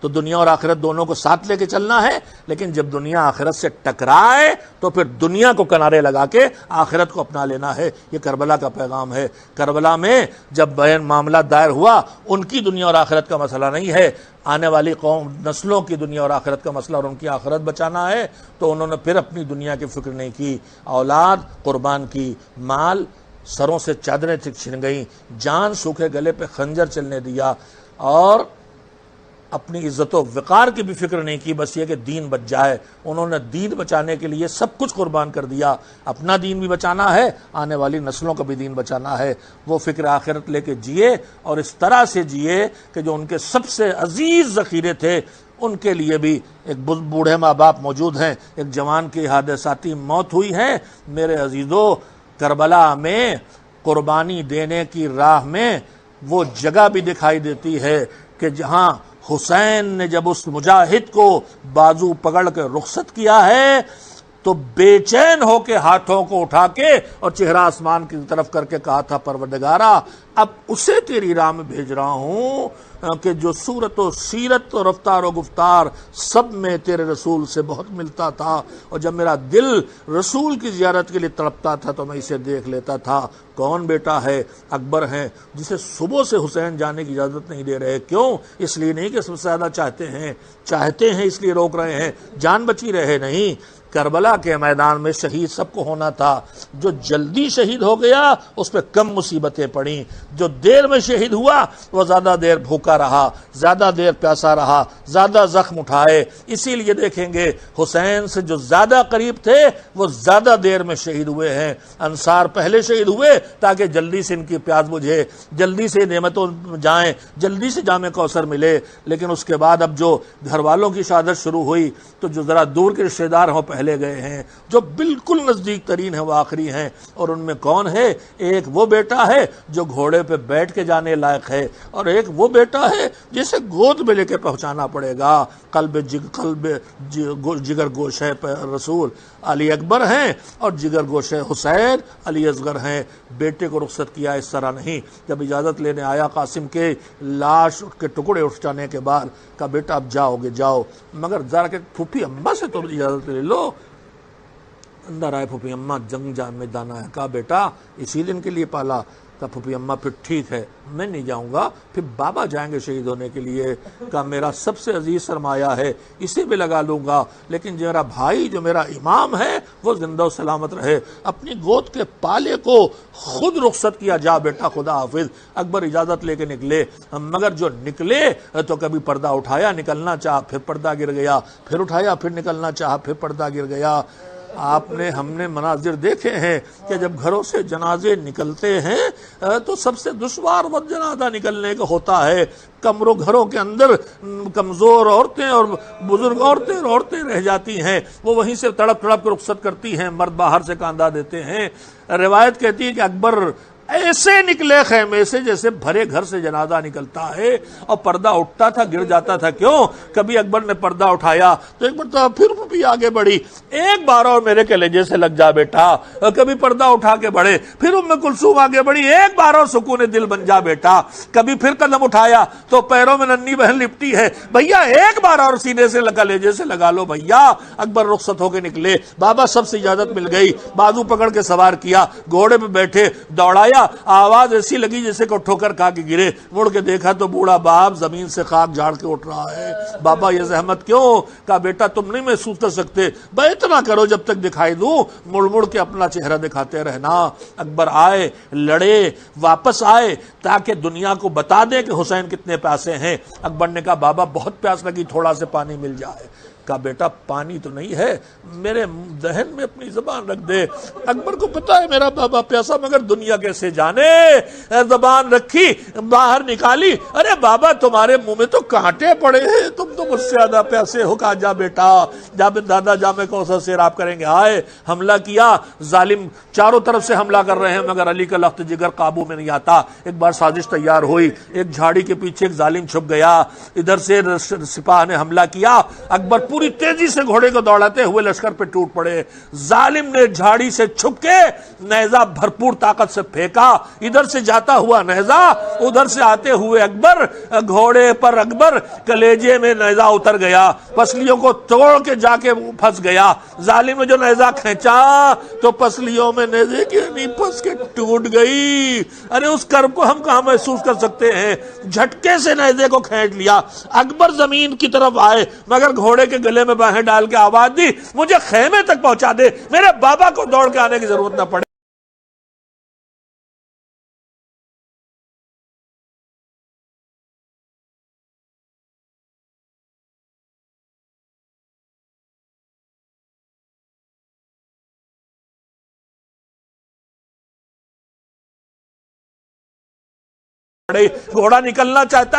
تو دنیا اور آخرت دونوں کو ساتھ لے کے چلنا ہے، لیکن جب دنیا آخرت سے ٹکرائے تو پھر دنیا کو کنارے لگا کے آخرت کو اپنا لینا ہے۔ یہ کربلا کا پیغام ہے۔ کربلا میں جب بین معاملہ دائر ہوا، ان کی دنیا اور آخرت کا مسئلہ نہیں ہے، آنے والی قوم نسلوں کی دنیا اور آخرت کا مسئلہ اور ان کی آخرت بچانا ہے، تو انہوں نے پھر اپنی دنیا کی فکر نہیں کی، اولاد قربان کی، مال سروں سے چادریں چھن گئیں، جان سوکھے گلے پہ خنجر چلنے دیا، اور اپنی عزت و وقار کی بھی فکر نہیں کی، بس یہ کہ دین بچ جائے۔ انہوں نے دین بچانے کے لیے سب کچھ قربان کر دیا، اپنا دین بھی بچانا ہے، آنے والی نسلوں کا بھی دین بچانا ہے۔ وہ فکر آخرت لے کے جیے اور اس طرح سے جیے کہ جو ان کے سب سے عزیز ذخیرے تھے ان کے لیے بھی، ایک بوڑھے ماں باپ موجود ہیں، ایک جوان کی حادثاتی موت ہوئی ہے۔ میرے عزیزو، کربلا میں قربانی دینے کی راہ میں وہ جگہ بھی دکھائی دیتی ہے کہ جہاں حسین نے جب اس مجاہد کو بازو پکڑ کے رخصت کیا ہے تو بے چین ہو کے ہاتھوں کو اٹھا کے اور چہرہ آسمان کی طرف کر کے کہا تھا، پروردگارا اب اسے تیری راہ میں بھیج رہا ہوں کہ جو صورت و سیرت و رفتار و گفتار سب میں تیرے رسول سے بہت ملتا تھا، اور جب میرا دل رسول کی زیارت کے لیے تڑپتا تھا تو میں اسے دیکھ لیتا تھا۔ کون بیٹا ہے؟ اکبر ہیں، جسے صبح سے حسین جانے کی اجازت نہیں دے رہے۔ کیوں؟ اس لیے نہیں کہ سب سے زیادہ چاہتے ہیں اس لیے روک رہے ہیں، جان بچی رہے نہیں، کربلا کے میدان میں شہید سب کو ہونا تھا، جو جلدی شہید ہو گیا اس پہ کم مصیبتیں پڑیں، جو دیر میں شہید ہوا وہ زیادہ دیر بھوکا رہا، زیادہ دیر پیاسا رہا، زیادہ زخم اٹھائے۔ اسی لیے دیکھیں گے حسین سے جو زیادہ قریب تھے وہ زیادہ دیر میں شہید ہوئے ہیں۔ انصار پہلے شہید ہوئے تاکہ جلدی سے ان کی پیاس بجھے، جلدی سے نعمتوں جائیں، جلدی سے جام کوثر ملے۔ لیکن اس کے بعد اب جو گھر والوں کی شہادت شروع ہوئی تو جو ذرا دور کے رشتہ دار ہوں پہلے گئے ہیں، جو بالکل نزدیک ترین ہیں وہ آخری ہیں۔ اور ان میں کون ہے؟ ایک وہ بیٹا ہے جو گھوڑے پہ بیٹھ کے جانے لائق ہے، اور ایک وہ بیٹا ہے جسے گود میں لے کے پہنچانا پڑے گا۔ قلب جگر گوشہ رسول علی اکبر ہیں، اور جگر گوشہ حسین علی اصغر ہیں۔ بیٹے کو رخصت کیا اس طرح نہیں، جب اجازت لینے آیا قاسم کے لاش کے ٹکڑے اٹھ جانے کے بعد کہا بیٹا اب جاؤ گے جاؤ، مگر ذرا کہ پھوپھی اماں سے تو اجازت لے لو۔ اندر آئے پھوپھی اماں جنگ جان میں دانا ہے، کہا بیٹا اسی دن کے لیے پالا؟ کہا پھوپھی اماں پھر ٹھیک ہے میں نہیں جاؤں گا، پھر بابا جائیں گے شہید ہونے کے لیے۔ کہا میرا سب سے عزیز سرمایہ ہے اسے بھی لگا لوں گا، لیکن جو میرا بھائی جو میرا امام ہے وہ زندہ و سلامت رہے۔ اپنی گود کے پالے کو خود رخصت کیا، جا بیٹا خدا حافظ۔ اکبر اجازت لے کے نکلے، مگر جو نکلے تو کبھی پردہ اٹھایا نکلنا چاہا، پھر پردہ گر گیا، پھر اٹھایا پھر نکلنا چاہا، پھر پردہ گر گیا۔ ہم نے مناظر دیکھے ہیں کہ جب گھروں سے جنازے نکلتے ہیں تو سب سے دشوار وقت جنازہ نکلنے کا ہوتا ہے۔ گھروں کے اندر کمزور عورتیں اور بزرگ عورتیں رہ جاتی ہیں، وہ وہیں سے تڑپ تڑپ کے رخصت کرتی ہیں، مرد باہر سے کاندھا دیتے ہیں۔ روایت کہتی ہے کہ اکبر ایسے نکلے خیمے سے جیسے بھرے گھر سے جنازہ نکلتا ہے، اور پردہ اٹھتا تھا گر جاتا تھا۔ کیوں؟ کبھی اکبر نے پردہ اٹھایا تو ایک مرتبہ پھر بھی آگے بڑھی، ایک بار اور میرے کلیجے سے لگ جا بیٹا۔ کبھی پردہ اٹھا کے بڑھے، پھر ام کلثوم آگے بڑھی، ایک بار اور سکون دل بن جا بیٹا۔ کبھی پھر قدم اٹھایا تو پیروں میں ننھی بہن لپٹی ہے، بھیا ایک بار اور سینے سے کلیجے سے لگا لو بھیا۔ اکبر رخصت ہو کے نکلے، بابا سب سے اجازت مل گئی، بازو پکڑ کے سوار کیا، گھوڑے پہ بیٹھے، دوڑایا، آواز ایسی لگی جیسے کو ٹھوکر کھا کے گرے، مڑ کے دیکھا تو بوڑھا باپ زمین سے خاک جھاڑ کے اٹھ رہا ہے۔ بابا یہ زحمت کیوں؟ کہا بیٹا تم نہیں محسوس کر سکتے، بھائی اتنا کرو جب تک دکھائی دوں، مڑ مڑ کے اپنا چہرہ دکھاتے رہنا۔ اکبر آئے، لڑے، واپس آئے تاکہ دنیا کو بتا دیں کہ حسین کتنے پیاسے ہیں۔ اکبر نے کہا بابا بہت پیاس لگی، تھوڑا سے پانی مل جائے۔ کہا بیٹا پانی تو نہیں ہے، میرے دہن میں اپنی زبان رکھ دے۔ اکبر کو پتا ہے میرا بابا پیاسا، مگر دنیا کیسے جانے۔ زبان رکھی، باہر نکالی، ارے بابا تمہارے منہ میں تو کانٹے پڑے ہیں، تم تو مجھ سے زیادہ پیاسے ہو۔ کہا جا بیٹا، جب دادا جامع کوثر سے راب کریں گے۔ آئے، حملہ کیا، ظالم چاروں طرف سے حملہ کر رہے ہیں، مگر علی کا لخت جگر قابو میں نہیں آتا۔ ایک بار سازش تیار ہوئی، ایک جھاڑی کے پیچھے ایک ظالم چھپ گیا، ادھر سے سپاہ نے حملہ کیا، اکبر پوری تیزی سے گھوڑے کو دوڑاتے ہوئے لشکر پہ ٹوٹ پڑے۔ ظالم نے جھاڑی سے چھپ کے نیزہ بھرپور طاقت سے پھینکا، ادھر سے جاتا ہوا نیزہ، ادھر سے آتے ہوئے اکبر، گھوڑے پر اکبر، کلیجے میں نیزہ اتر گیا، پسلیوں کو توڑ کے جا کے پھنس گیا۔ ظالم نے جو نیزہ کھینچا تو پسلیوں میں نیزے کی نہیں پھنس کے ٹوٹ گئی۔ ارے اس کرب کو ہم کہاں محسوس کر سکتے ہیں؟ جھٹکے سے نیزے کو کھینچ لیا۔ اکبر زمین کی طرف آئے، مگر گھوڑے کے گلے میں باہیں ڈال کے آواز دی مجھے خیمے تک پہنچا دے، میرے بابا کو دوڑ کے آنے کی ضرورت نہ پڑے۔ گھوڑا نکلنا چاہتا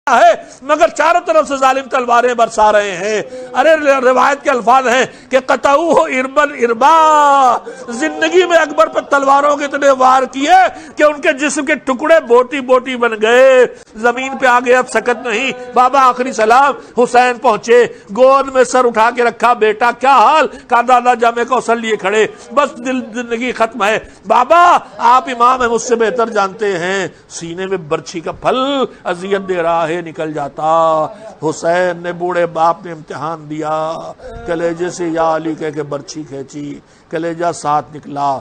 ہے مگر چاروں طرف سے ظالم تلواریں برسا رہے ہیں۔ ارے روایت کے الفاظ ہیں کہ قطعوہ اربن اربا، زندگی میں اکبر پر تلواروں کے اتنے وار کیے کہ ان کے جسم کے ٹکڑے بوٹی بوٹی بن گئے، زمین پہ آگے اب سکت نہیں۔ بابا آخری سلام، حسین پہنچے، گود میں سر اٹھا کے رکھا، بیٹا کیا حال؟ کہا دادا جامع کوثر لیے کھڑے، بس زندگی ختم ہے۔ بابا آپ امام ہیں، مجھ سے بہتر جانتے ہیں، سینے میں برچھی کا پھل اذیت دے رہا ہے، نکل جاتا۔ حسین نے بوڑھے باپ نے امتحان دیا، کلیجے سے یا علی کہہ کے برچھی کھینچی، کلیجہ ساتھ نکلا،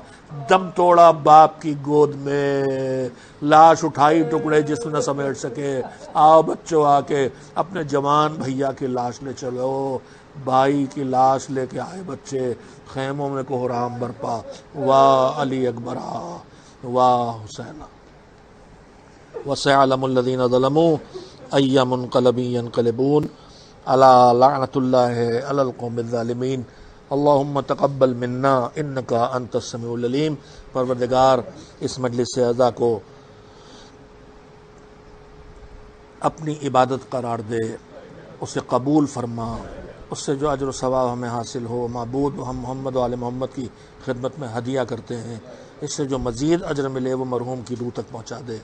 دم توڑا باپ کی گود میں، لاش اٹھائی، ٹکڑے جسم نہ سمیٹ سکے۔ آؤ بچوں آ کے اپنے جوان بھیا کی لاش لے چلو۔ بھائی کی لاش لے کے آئے بچے، خیموں میں کوہرام برپا، واہ علی اکبرا واہ حسینہ، وسيعلم الذين ظلموا أي منقلب ينقلبون ألا لعنة الله على القوم الظالمين اللهم تقبل منا انك انت السميع العليم۔ پروردگار اس مجلس اعزا کو اپنی عبادت قرار دے، اسے قبول فرما، اس سے جو اجر و ثواب ہمیں حاصل ہو، معبود ہم محمد و آل محمد کی خدمت میں ہدیہ کرتے ہیں، اس سے جو مزید اجر ملے وہ مرحوم کی روح تک پہنچا دے۔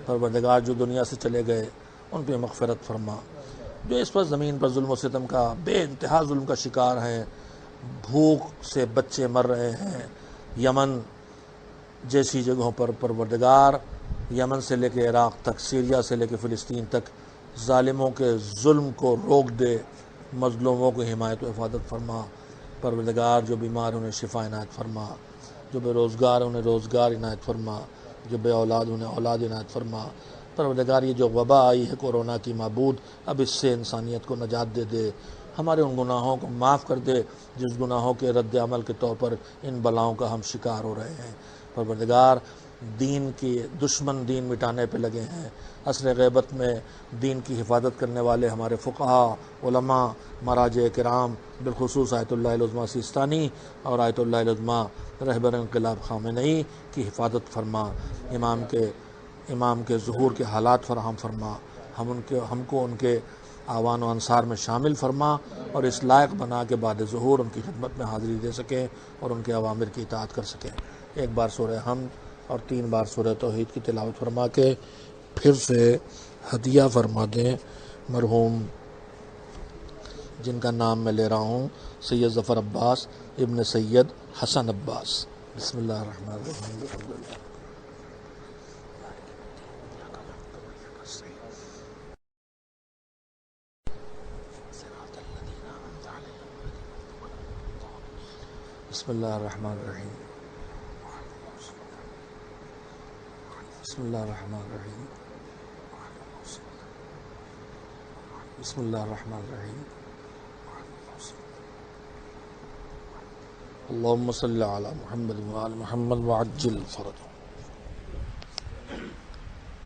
پروردگار جو دنیا سے چلے گئے ان پہ مغفرت فرما، جو اس پر زمین پر ظلم و ستم کا بے انتہا ظلم کا شکار ہیں، بھوک سے بچے مر رہے ہیں یمن جیسی جگہوں پر، پروردگار یمن سے لے کے عراق تک، سیریا سے لے کے فلسطین تک ظالموں کے ظلم کو روک دے، مظلوموں کو حمایت و حفاظت فرما۔ پروردگار جو بیمار انہیں شفا عنایت فرما، جو بے روزگار انہیں روزگار عنایت فرما، جو بے اولاد انہیں اولاد عنایت فرما۔ پروردگار یہ جو وبا آئی ہے کورونا کی، معبود اب اس سے انسانیت کو نجات دے دے، ہمارے ان گناہوں کو معاف کر دے جس گناہوں کے رد عمل کے طور پر ان بلاؤں کا ہم شکار ہو رہے ہیں۔ پروردگار دین کی دشمن دین مٹانے پہ لگے ہیں، عصر غیبت میں دین کی حفاظت کرنے والے ہمارے فقہا، علماء، مراجع کرام، بالخصوص آیت اللہ العظمیٰ سیستانی اور آیت اللہ العظمیٰ رہبر انقلاب خامنئی کی حفاظت فرما، امام کے ظہور کے حالات فراہم فرما، ہم کو ان کے آوان و انصار میں شامل فرما اور اس لائق بنا کے بعد ظہور ان کی خدمت میں حاضری دے سکیں اور ان کے اوامر کی اطاعت کر سکیں۔ ایک بار سورہ حمد اور 3 بار سورہ توحید کی تلاوت فرما کے پھر سے ہدیہ فرما دیں مرحوم جن کا نام میں لے رہا ہوں، سید ظفر عباس ابن سید حسن عباس۔ بسم اللہ الرحمن الرحیم۔ بسم اللہ الرحمن الرحیم۔ بسم اللہ الرحمن الرحیم۔ بسم اللہ الرحمن الرحیم۔ اللہم صلی علی محمد وعلی محمد وعجل فرج